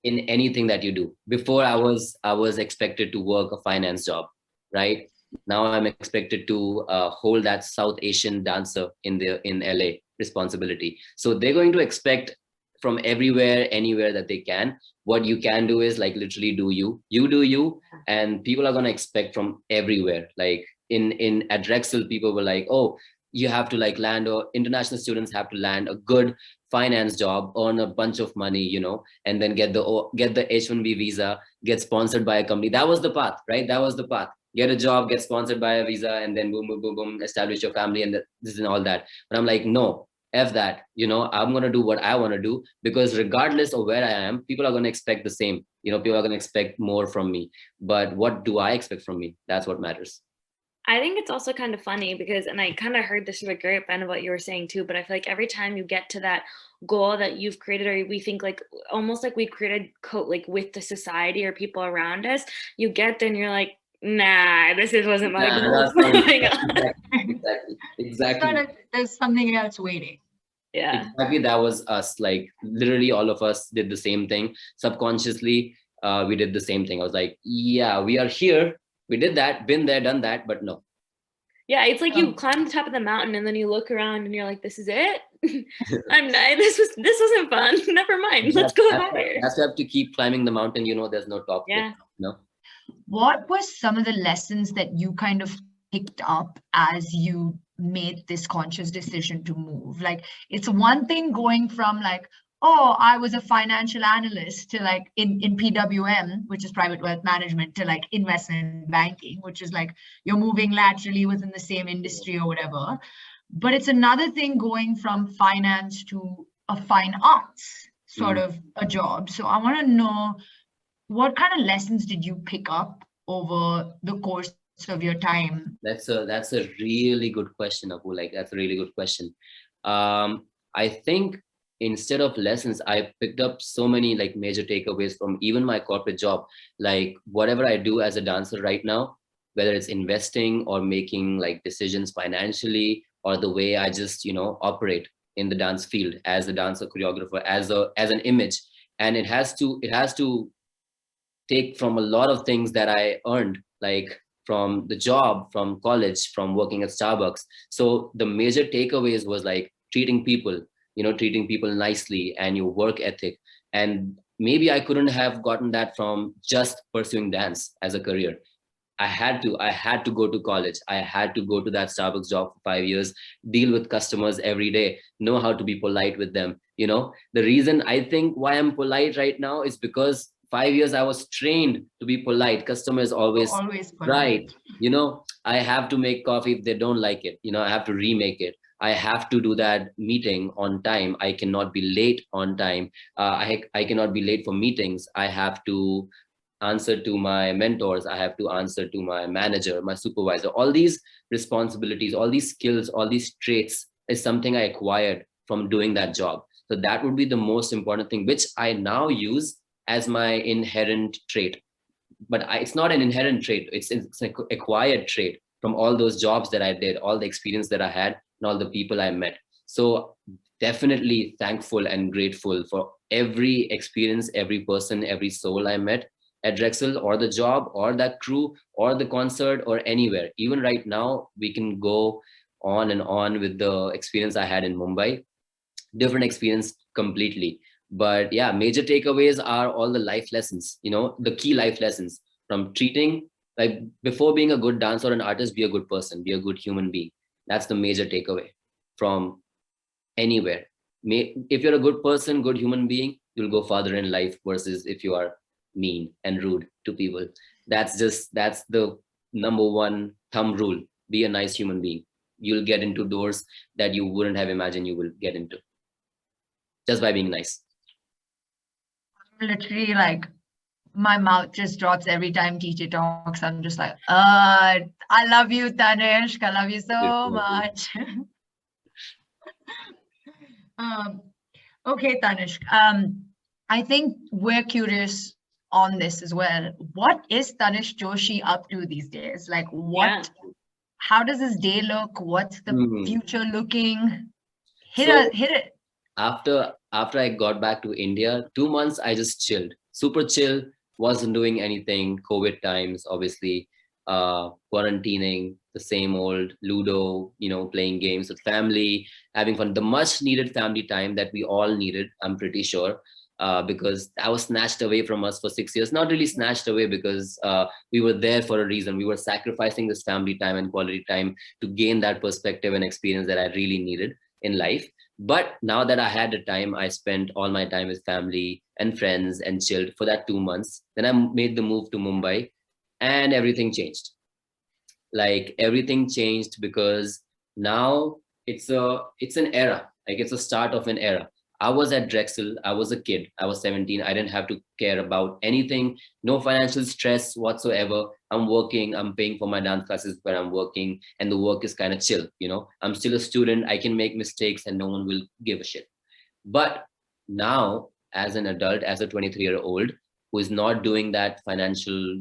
in anything that you do. Before I was expected to work a finance job, right? Now I'm expected to hold that South Asian dancer in LA responsibility. So they're going to expect from everywhere, anywhere that they can. What you can do is like literally do you do you, and people are going to expect from everywhere. Like at Drexel, people were like, oh, you have to like land, or international students have to land a good finance job, earn a bunch of money, you know, and then get the H-1B visa, get sponsored by a company. That was the path, right? That was the path. Get a job, get sponsored by a visa, and then boom, boom, boom, boom, establish your family, and this and all that. But I'm like, no, F that, I'm going to do what I want to do, because regardless of where I am, people are going to expect the same. People are going to expect more from me. But what do I expect from me? That's what matters. I think it's also kind of funny because, and I kind of heard this through the grapevine of what you were saying too, but I feel like every time you get to that goal that you've created, or we think like almost like we created like with the society or people around us, you get there and you're like, nah, wasn't my goal. Exactly. There's something else waiting. Yeah. Exactly. That was us. Like literally all of us did the same thing. Subconsciously, we did the same thing. I was like, yeah, we are here. We did that, been there, done that, but no. Yeah, it's like you climb the top of the mountain and then you look around and you're like, this is it? This wasn't fun. Never mind. Let's go higher. That's why you have to keep climbing the mountain. There's no top. Yeah. What were some of the lessons that you kind of picked up as you made this conscious decision to move? Like, it's one thing going from like, oh, I was a financial analyst to like in PWM, which is private wealth management, to like investment banking, which is like you're moving laterally within the same industry or whatever. But it's another thing going from finance to a fine arts sort of a job. So I want to know, what kind of lessons did you pick up over the course of your time? That's a really good question, Apu. Like, that's a really good question. I think instead of lessons, I picked up so many like major takeaways from even my corporate job. Like whatever I do as a dancer right now, whether it's investing or making like decisions financially, or the way I just operate in the dance field as a dancer, choreographer, as an image, and it has to take from a lot of things that I earned, like from the job, from college, from working at Starbucks. So the major takeaways was like treating people nicely, and your work ethic. And maybe I couldn't have gotten that from just pursuing dance as a career. I had to go to college. I had to go to that Starbucks job for 5 years, deal with customers every day, know how to be polite with them. The reason I think why I'm polite right now is because 5 years I was trained to be polite. Customer is always right. I have to make coffee if they don't like it. I have to remake it. I have to do that meeting on time. I cannot be late on time. I cannot be late for meetings. I have to answer to my mentors. I have to answer to my manager, my supervisor. All these responsibilities, all these skills, all these traits is something I acquired from doing that job. So that would be the most important thing, which I now use as my inherent trait. But it's not an inherent trait. It's an acquired trait from all those jobs that I did, all the experience that I had, and all the people I met. So definitely thankful and grateful for every experience, every person, every soul I met at Drexel, or the job, or that crew, or the concert, or anywhere. Even right now, we can go on and on with the experience I had in Mumbai. Different experience completely. But yeah, major takeaways are all the life lessons, the key life lessons from treating, like before being a good dancer or an artist, be a good person, be a good human being. That's the major takeaway from anywhere. If you're a good person, good human being, you'll go farther in life versus if you are mean and rude to people. That's the number one thumb rule. Be a nice human being. You'll get into doors that you wouldn't have imagined you will get into just by being nice. Literally, like, my mouth just drops every time TJ talks. I'm just like, I love you, Tanishq. I love you so much. Okay, Tanishq. I think we're curious on this as well. What is Tanishq Joshi up to these days? Like, how does his day look? What's the future looking? Hit it. After I got back to India, 2 months, I just chilled, super chill, wasn't doing anything. COVID times, obviously, quarantining, the same old Ludo, playing games with family, having fun, the much needed family time that we all needed, I'm pretty sure, because that was snatched away from us for 6 years. Not really snatched away, because we were there for a reason. We were sacrificing this family time and quality time to gain that perspective and experience that I really needed in life. But now that I had the time, I spent all my time with family and friends and chilled for that 2 months. Then I made the move to Mumbai, and everything changed. Like, everything changed because now it's an era. Like it's a start of an era. I was at Drexel. I was a kid. I was 17. I didn't have to care about anything. No financial stress whatsoever. I'm working. I'm paying for my dance classes where I'm working, and the work is kind of chill. I'm still a student. I can make mistakes, and no one will give a shit. But now, as an adult, as a 23-year-old who is not doing that financial,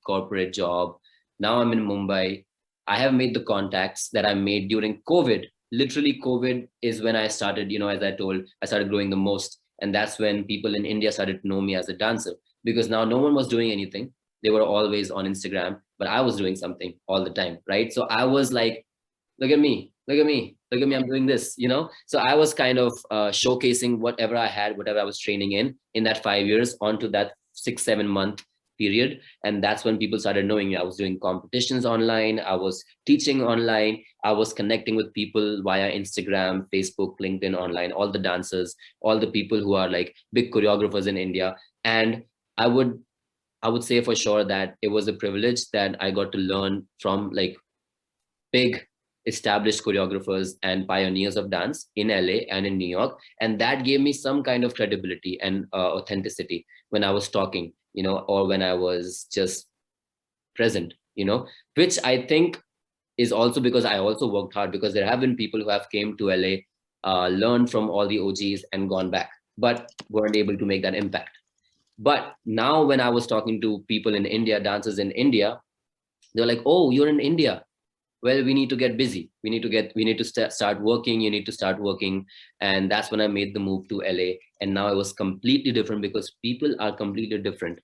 corporate job, now I'm in Mumbai. I have made the contacts that I made during COVID. Literally, COVID is when I started, as I told, I started growing the most. And that's when people in India started to know me as a dancer, because now no one was doing anything. They were always on Instagram, but I was doing something all the time, right? So I was like, look at me, look at me, look at me, I'm doing this. So I was kind of showcasing whatever I had, whatever I was training in that 5 years onto that 6 7 month period. And that's when people started knowing me. I was doing competitions online, I was teaching online, I was connecting with people via Instagram, Facebook, LinkedIn, online, all the dancers, all the people who are like big choreographers in India. And i would I would say for sure that it was a privilege that I got to learn from like big established choreographers and pioneers of dance in LA and in New York. And that gave me some kind of credibility and authenticity when I was talking, or when I was just present, which I think is also because I also worked hard, because there have been people who have came to LA, learned from all the OGs and gone back, but weren't able to make that impact. But now when I was talking to people in India, dancers in India, they're like, oh, you're in India. Well, we need to get busy. We need to start working. You need to start working. And that's when I made the move to LA. And now it was completely different, because people are completely different.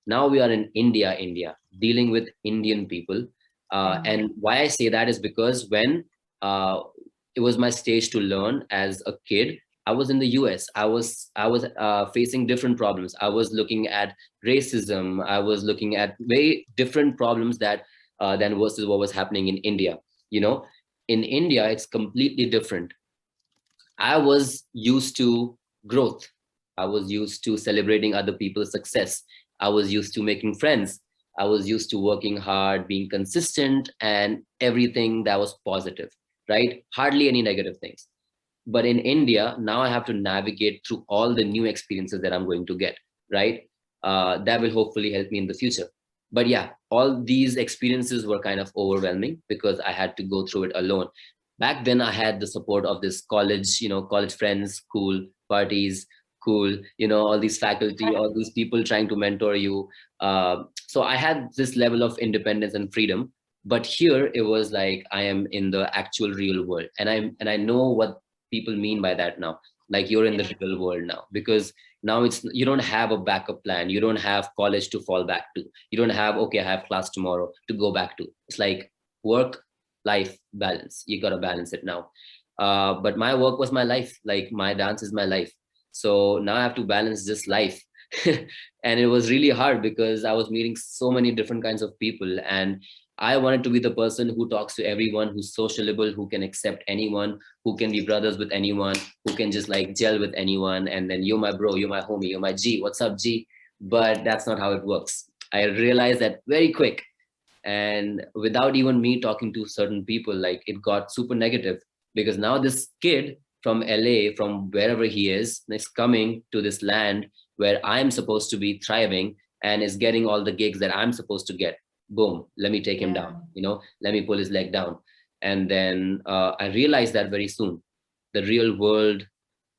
Now we are in India, dealing with Indian people. And why I say that is because when it was my stage to learn as a kid, I was in the US. I was facing different problems. I was looking at racism. I was looking at very different problems than versus what was happening in India. In India, it's completely different. I was used to growth. I was used to celebrating other people's success. I was used to making friends. I was used to working hard, being consistent, and everything that was positive, right? Hardly any negative things. But in India, now I have to navigate through all the new experiences that I'm going to get, right? That will hopefully help me in the future. But yeah, all these experiences were kind of overwhelming because I had to go through it alone. Back then I had the support of this college, college friends, school parties, cool, all these faculty, all these people trying to mentor you. So I had this level of independence and freedom. But here it was like I am in the actual real world, and I know what people mean by that now. Like you're in the real world now, because now you don't have a backup plan. You don't have college to fall back to. You don't have, okay, I have class tomorrow to go back to. It's like work life balance. You got to balance it now. But my work was my life. Like my dance is my life. So now I have to balance this life. And it was really hard because I was meeting so many different kinds of people, and I wanted to be the person who talks to everyone, who's sociable, who can accept anyone, who can be brothers with anyone, who can just like gel with anyone. And then you're my bro, you're my homie, you're my G, what's up, G? But that's not how it works. I realized that very quick. And without even me talking to certain people, like it got super negative, because now this kid from LA, from wherever he is coming to this land where I'm supposed to be thriving and is getting all the gigs that I'm supposed to get. Boom, let me take him down, let me pull his leg down. And then I realized that very soon, the real world.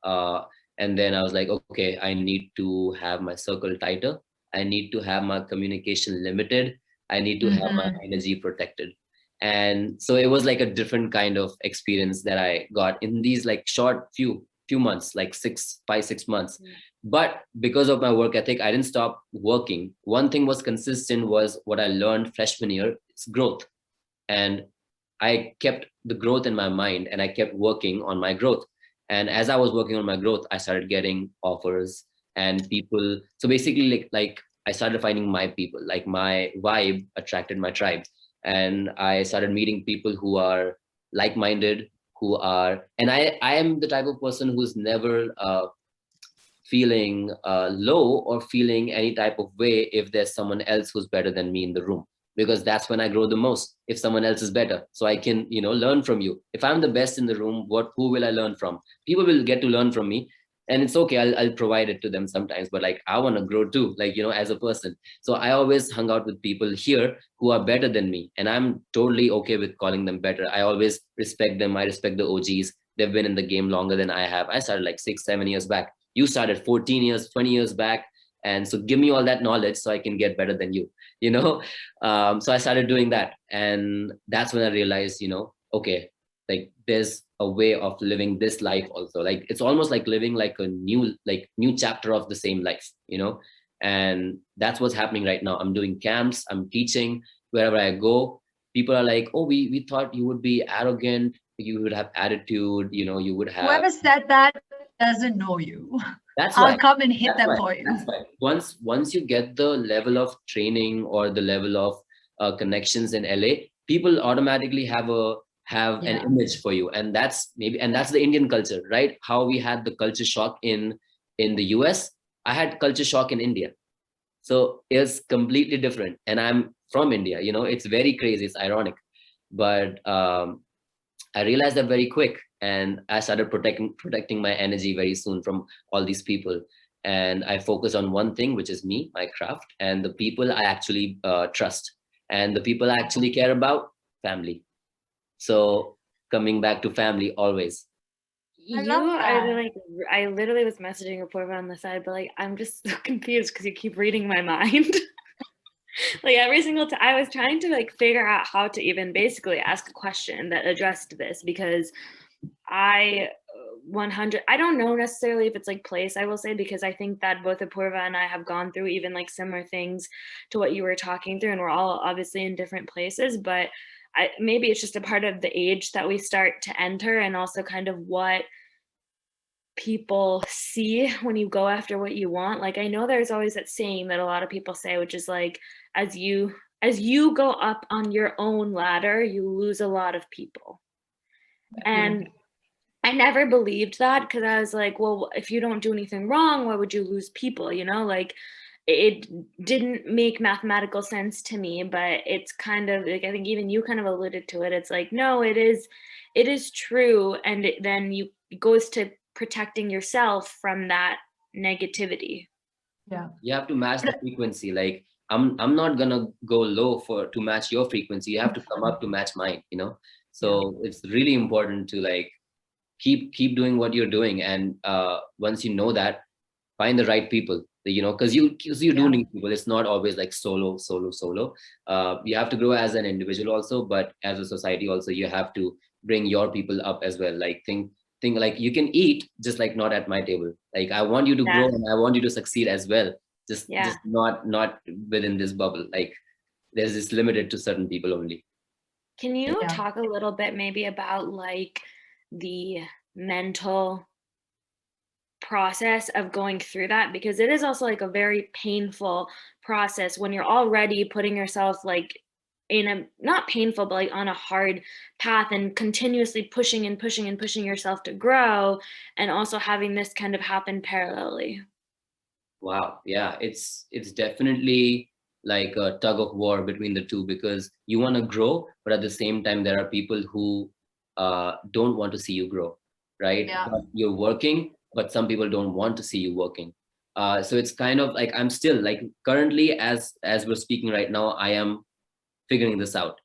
And then I was like, okay, I need to have my circle tighter. I need to have my communication limited. I need to have my energy protected. And so it was like a different kind of experience that I got in these like short few months, like 5 6 months. But because of my work ethic, I didn't stop working. One thing was consistent, was what I learned freshman year, it's growth. And I kept the growth in my mind, and I kept working on my growth. And as I was working on my growth, I started getting offers and people. So basically like I started finding my people, like my vibe attracted my tribe. And I started meeting people who are like-minded, and I am the type of person who's never feeling low or feeling any type of way if there's someone else who's better than me in the room. because that's when I grow the most. If someone else is better, so I can, learn from you. If I'm the best in the room, who will I learn from? People will get to learn from me, and it's okay. I'll provide it to them sometimes, but like I want to grow too, like, as a person. So I always hung out with people here who are better than me, and I'm totally okay with calling them better. I always respect them. I respect the OGs. They've been in the game longer than I have. I started like 6-7 years back. You started 14 years, 20 years back. And so give me all that knowledge so I can get better than you, you know? So I started doing that. And that's when I realized, okay, like there's a way of living this life also. Like it's almost like living like a new chapter of the same life, and that's what's happening right now. I'm doing camps, I'm teaching wherever I go. People are like, oh, we thought you would be arrogant, you would have attitude, you would have. Whoever said that doesn't know you. That's I'll why. come and hit That's them why. for you. That's why. Once you get the level of training or the level of connections in LA, people automatically have an image for you, and that's the Indian culture, right? How we had the culture shock in the US, I had culture shock in India. So it's completely different, and I'm from India. It's very crazy. It's ironic, but I realized that very quick, and I started protecting my energy very soon from all these people. And I focus on one thing, which is me, my craft, and the people I actually trust, and the people I actually care about, family. So coming back to family always. I love that. I literally was messaging Apurva on the side, but like I'm just so confused because you keep reading my mind. Like every single time I was trying to like figure out how to even basically ask a question that addressed this, because I don't know necessarily if it's like place, I will say, because I think that both Apurva and I have gone through even like similar things to what you were talking through, and we're all obviously in different places, but maybe it's just a part of the age that we start to enter, and also kind of what people see when you go after what you want. Like I know there's always that saying that a lot of people say, which is like, as you go up on your own ladder, you lose a lot of people. And I never believed that, because I was like, well, if you don't do anything wrong, why would you lose people? Like it didn't make mathematical sense to me. But it's kind of like, I think even you kind of alluded to it. It's like, no, it is true. And then it goes to protecting yourself from that negativity. Yeah. You have to match the frequency. Like I'm not gonna go low to match your frequency. You have to come up to match mine, So it's really important to like keep doing what you're doing. And once you know that, find the right people, because you do need people. It's not always like solo. You have to grow as an individual also, but as a society also, you have to bring your people up as well. Like think like you can eat, just like not at my table. Like I want you to grow, and I want you to succeed as well. Just not within this bubble. Like there's this limited to certain people only. Can you talk a little bit maybe about like the mental process of going through that? Because it is also like a very painful process when you're already putting yourself like in a, not painful, but like on a hard path, and continuously pushing and pushing and pushing yourself to grow, and also having this kind of happen parallelly. Wow. Yeah, it's definitely like a tug of war between the two, because you want to grow, but at the same time there are people who don't want to see you grow, right? But you're working, but some people don't want to see you working. So it's kind of like, I'm still like, currently as we're speaking right now, I am figuring this out.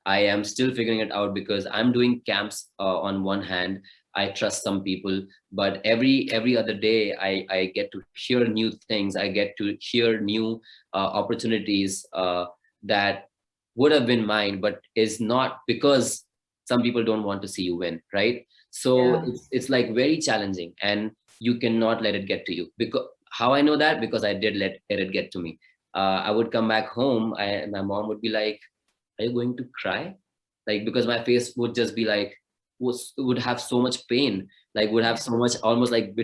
I am still figuring it out, because I'm doing camps on one hand. I trust some people, but every other day I get to hear new things. I get to hear new opportunities that would have been mine, but is not, because some people don't want to see you win, right? So it's like very challenging, and you cannot let it get to you. Because how I know that? Because I did let it get to me. I would come back home, my mom would be like, "Are you going to cry?" Like, because my face would just be like, would have so much pain, like would have so much, almost like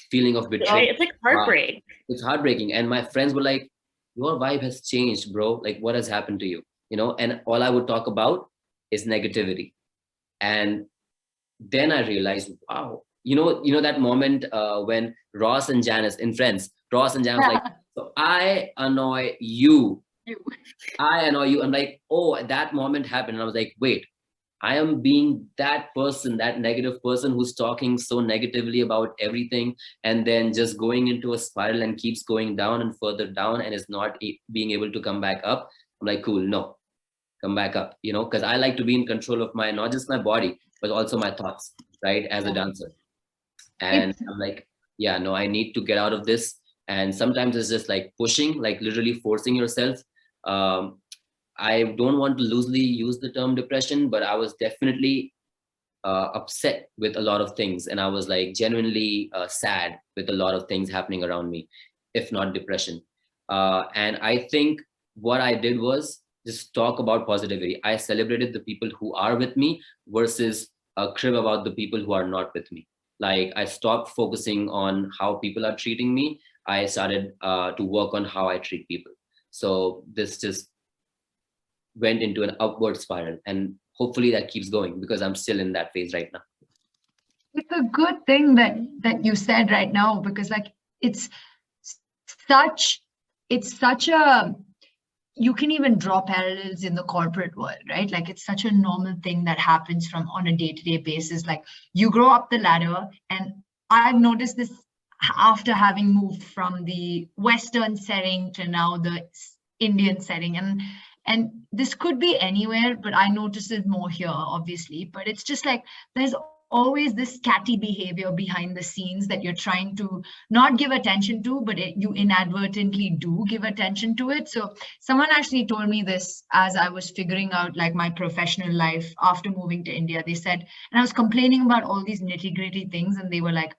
feeling of betrayal. It's like heartbreak. It's heartbreaking. And my friends were like, "Your vibe has changed, bro. Like, what has happened to you?" And all I would talk about is negativity. And then I realized, wow, that moment when Ross and Janice in Friends, Ross and Janice like, "So I annoy you, You. I annoy you. I'm like, oh, that moment happened. And I was like, wait, I am being that person, that negative person who's talking so negatively about everything and then just going into a spiral and keeps going down and further down and is not being able to come back up. I'm like, cool, no, come back up, because I like to be in control of not just my body, but also my thoughts, right? As a dancer. And I'm like, yeah, no, I need to get out of this. And sometimes it's just like pushing, like literally forcing yourself. Um, I don't want to loosely use the term depression, but I was definitely upset with a lot of things. And I was like genuinely sad with a lot of things happening around me, if not depression. And I think what I did was just talk about positivity. I celebrated the people who are with me versus crib about the people who are not with me. Like I stopped focusing on how people are treating me. I started to work on how I treat people. So this just went into an upward spiral, and hopefully that keeps going because I'm still in that phase right now. It's a good thing that you said right now, because like it's such a, you can even draw parallels in the corporate world, right? Like it's such a normal thing that happens from on a day-to-day basis. Like you grow up the ladder, and I've noticed this after having moved from the Western setting to now the Indian setting. And this could be anywhere, but I notice it more here, obviously. But it's just like there's always this catty behavior behind the scenes that you're trying to not give attention to, but you inadvertently do give attention to it. So someone actually told me this as I was figuring out like my professional life after moving to India. They said, and I was complaining about all these nitty-gritty things, and they were like,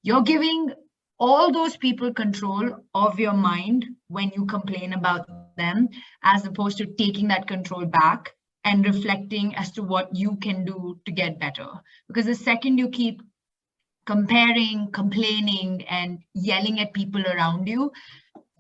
you're giving all those people control of your mind when you complain about them, as opposed to taking that control back and reflecting as to what you can do to get better. Because the second you keep comparing, complaining, and yelling at people around you,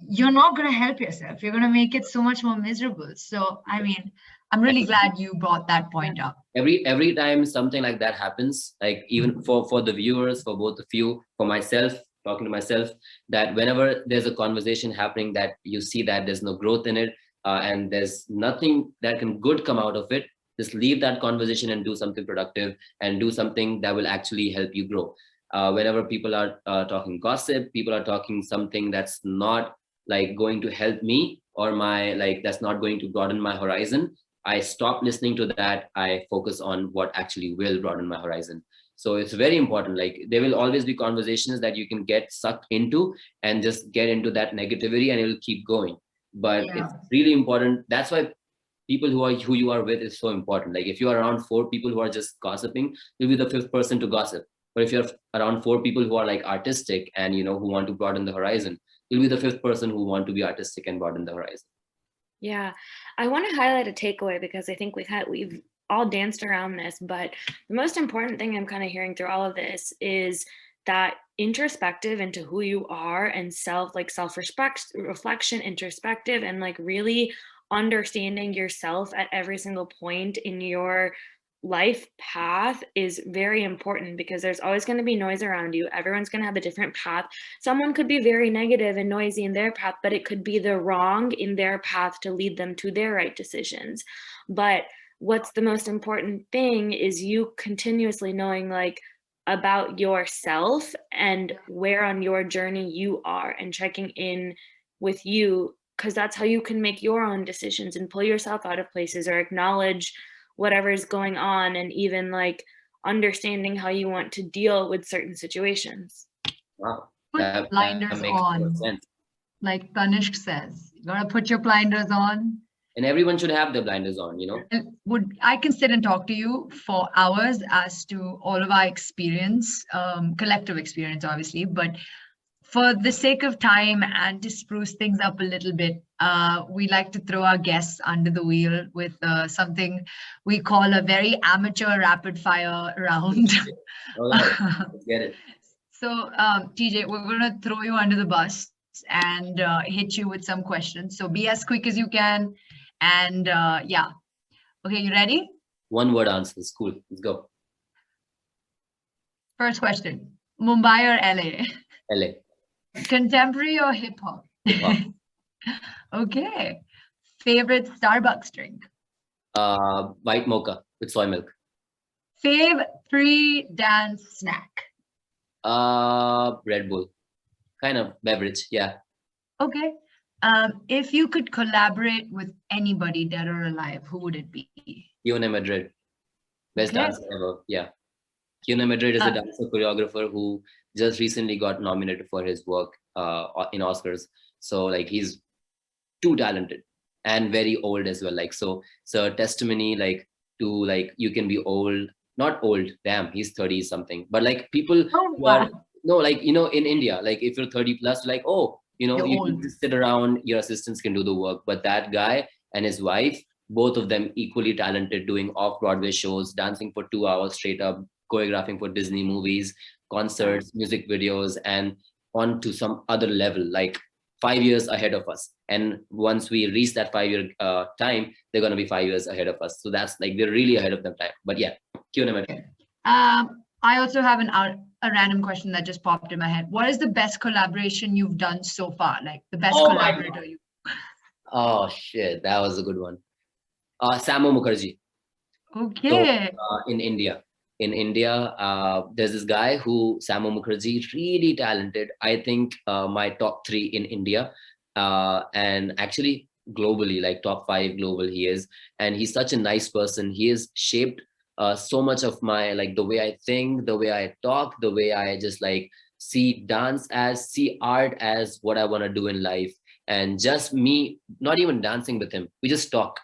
you're not going to help yourself. You're going to make it so much more miserable. So, I mean, I'm really glad you brought that point up. Every time something like that happens, like even for the viewers, for both of you, for myself, talking to myself, that whenever there's a conversation happening that you see that there's no growth in it, and there's nothing that can good come out of it, just leave that conversation and do something productive and do something that will actually help you grow. Whenever people are talking gossip, people are talking something that's not like going to help me, or my like that's not going to broaden my horizon, I stop listening to that. I focus on what actually will broaden my horizon. So it's very important. Like there will always be conversations that you can get sucked into and just get into that negativity, and it will keep going. But it's really important. That's why people who you are with is so important. Like if you are around 4 people who are just gossiping, you'll be the 5th person to gossip. But if you're around 4 people who are like artistic and who want to broaden the horizon, you'll be the 5th person who want to be artistic and broaden the horizon. Yeah, I want to highlight a takeaway because I think we've all danced around this, but the most important thing I'm kind of hearing through all of this is that introspective into who you are and self-respect, reflection, introspective, and like really understanding yourself at every single point in your life path is very important, because there's always going to be noise around you. Everyone's going to have a different path. Someone could be very negative and noisy in their path, but it could be the wrong in their path to lead them to their right decisions. But what's the most important thing is you continuously knowing like about yourself and where on your journey you are, and checking in with you, because that's how you can make your own decisions and pull yourself out of places or acknowledge whatever is going on, and even like understanding how you want to deal with certain situations. Wow. Put blinders on. Like Tanishq says, you gotta put your blinders on. And everyone should have their blinders on, I can sit and talk to you for hours as to all of our experience, collective experience, obviously, but for the sake of time and to spruce things up a little bit, we like to throw our guests under the wheel with something we call a very amateur rapid fire round. All right, let's get it. So, TJ, we're going to throw you under the bus and hit you with some questions. So be as quick as you can. And yeah. Okay, you ready? One word answers. Cool. Let's go. First question. Mumbai or LA? LA. Contemporary or hip hop? Hip hop. Okay. Favorite Starbucks drink? White mocha with soy milk. Fave pre-dance snack? Red Bull. Kind of beverage, yeah. Okay. If you could collaborate with anybody, dead or alive, who would it be? UNEDITED. Best Okay. dancer ever, yeah. UNEDITED is a Uh, dancer choreographer who just recently got nominated for his work in Oscars. So like he's too talented and very old as well. Like so a testimony like to like you can be old, not old, damn, he's 30 something. But like people Oh, who are wow. no, like you know, in India, like if you're 30 plus, like, oh, you know, You're you old. can just sit around, your assistants can do the work. But that guy and his wife, both of them equally talented, doing off-Broadway shows, dancing for 2 hours straight up, choreographing for Disney movies, concerts, music videos, and on to some other level, like 5 years ahead of us. And once we reach that 5 year time, they're going to be 5 years ahead of us. So that's like, they're really ahead of them time. But yeah, Okay. I also have a random question that just popped in my head. What is the best collaboration you've done so far? Like the best Oh my collaborator you? Oh shit, that was a good one. Samo Mukherjee. Okay. So in India, there's this guy who Samo Mukherjee, really talented. I think my top three in India, and actually globally, like top five global he is. And he's such a nice person. He has shaped so much of my, like the way I think, the way I talk, the way I just like see art as what I want to do in life. And just me, not even dancing with him, we just talk.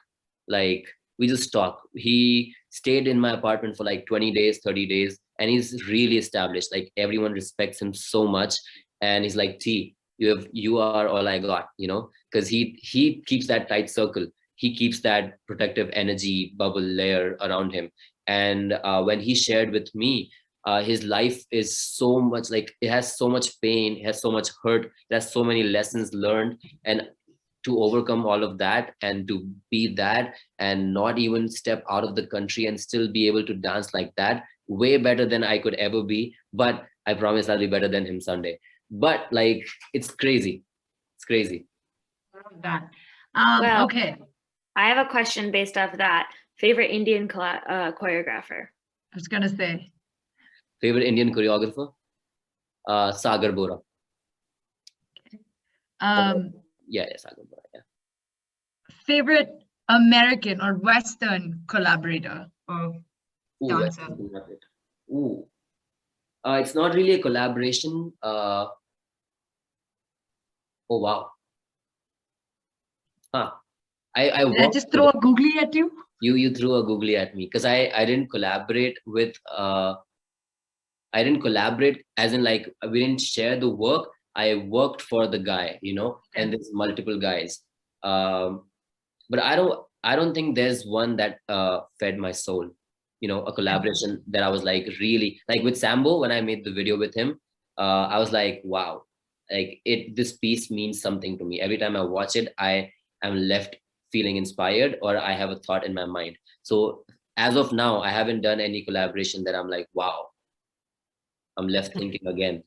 Like we just talk. He stayed in my apartment for like 20 days, 30 days, and he's really established. Like everyone respects him so much. And he's like, T, you are all I got, you know, because he keeps that tight circle. He keeps that protective energy bubble layer around him. And when he shared with me, his life is so much like, it has so much pain, it has so much hurt, it has so many lessons learned. And to overcome all of that and to be that and not even step out of the country and still be able to dance like that, way better than I could ever be. But I promise I'll be better than him someday. But like, it's crazy. It's crazy. Love that. Well, Okay. I have a question based off that. Favorite Indian choreographer? I was gonna say. Favorite Indian choreographer? Sagar Bora. Yeah, Sagar Bora. Yeah. Favorite American or Western collaborator or dancer? Ooh. It's not really a collaboration. Oh wow. Huh. Did I just throw a googly at you? You threw a googly at me because I didn't collaborate with I didn't collaborate as in like we didn't share the work. I worked for the guy, you know, and there's multiple guys. But I don't think there's one that fed my soul, you know, a collaboration that I was like really like with Sambo. When I made the video with him, I was like, wow, like this piece means something to me. Every time I watch it, I am left feeling inspired or I have a thought in my mind. So as of now, I haven't done any collaboration that I'm like, wow, I'm left thinking again.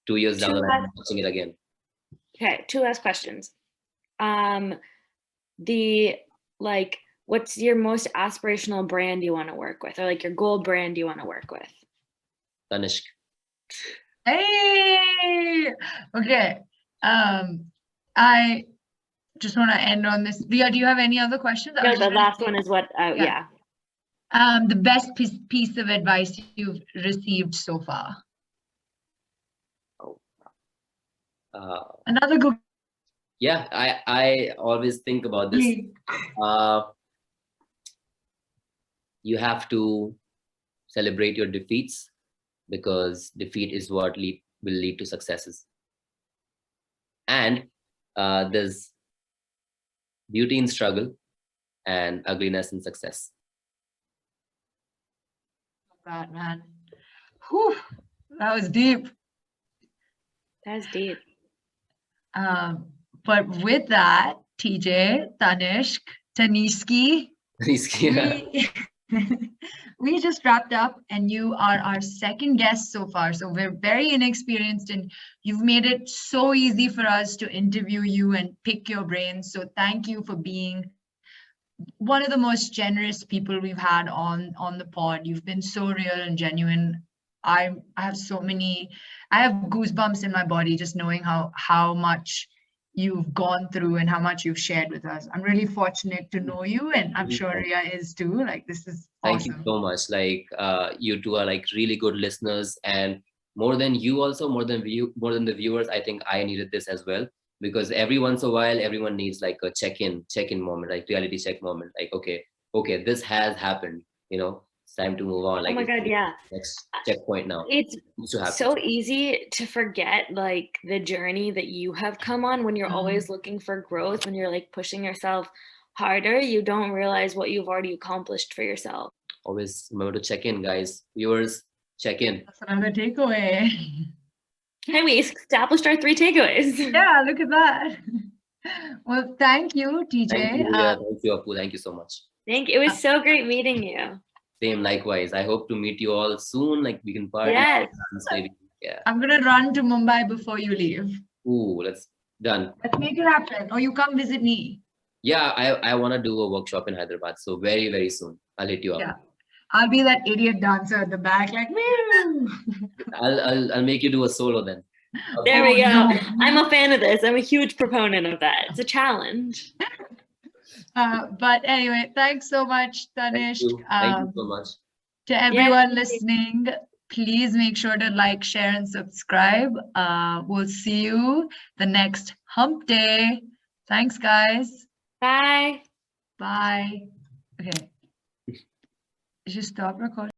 2 years down the line, I'm watching it again. Okay, two last questions. What's your most aspirational brand you want to work with, or like your goal brand you want to work with? Tanishq. Hey, okay. I just want to end on this. Ria, do you have any other questions? No, the last one is what, yeah. The best piece of advice you've received so far? Another good. Yeah, I always think about this. You have to celebrate your defeats because defeat is what will lead to successes. And there's beauty in struggle and ugliness in success. That man. Whew, that was deep. That's deep. But with that, TJ, Tanishq, we just just wrapped up and you are our second guest so far. So we're very inexperienced and you've made it so easy for us to interview you and pick your brains. So thank you for being one of the most generous people we've had on the pod. You've been so real and genuine. I have I have goosebumps in my body just knowing how much you've gone through and how much you've shared with us. I'm really fortunate to know you, and I'm sure Ria is too. Like, this is Thank you awesome. so much. Like you two are like really good listeners, and more than you also, more than the viewers, I think I needed this as well, because every once in a while everyone needs like a check-in moment, like reality check moment. Like, okay, this has happened, it's time to move on. Like, oh my God, yeah. Next checkpoint now. It's needs to happen. so easy to forget like the journey that you have come on when you're always looking for growth, when you're like pushing yourself harder. You don't realize what you've already accomplished for yourself. Always remember to check in, guys. Viewers, check in. That's another takeaway. Hey, we established our 3 takeaways. Yeah, look at that. Well, thank you, TJ. Thank you, Ria. Thank you, Apu. Thank you so much. Thank you. It was so great meeting you. Same, likewise. I hope to meet you all soon. Like, we can party. Yes. Maybe. Yeah. I'm gonna run to Mumbai before you leave. Ooh, done. Let's make it happen. Or you come visit me. Yeah, I want to do a workshop in Hyderabad. So very, very soon. I'll hit you up. Yeah. I'll be that idiot dancer at the back, like, woo! I'll make you do a solo then. There we go. No. I'm a fan of this. I'm a huge proponent of that. It's a challenge. But anyway, thanks so much, Tanishq. Thank you so much. To everyone listening, please make sure to like, share, and subscribe. We'll see you the next hump day. Thanks, guys. Bye. Bye. Okay. Just stop recording.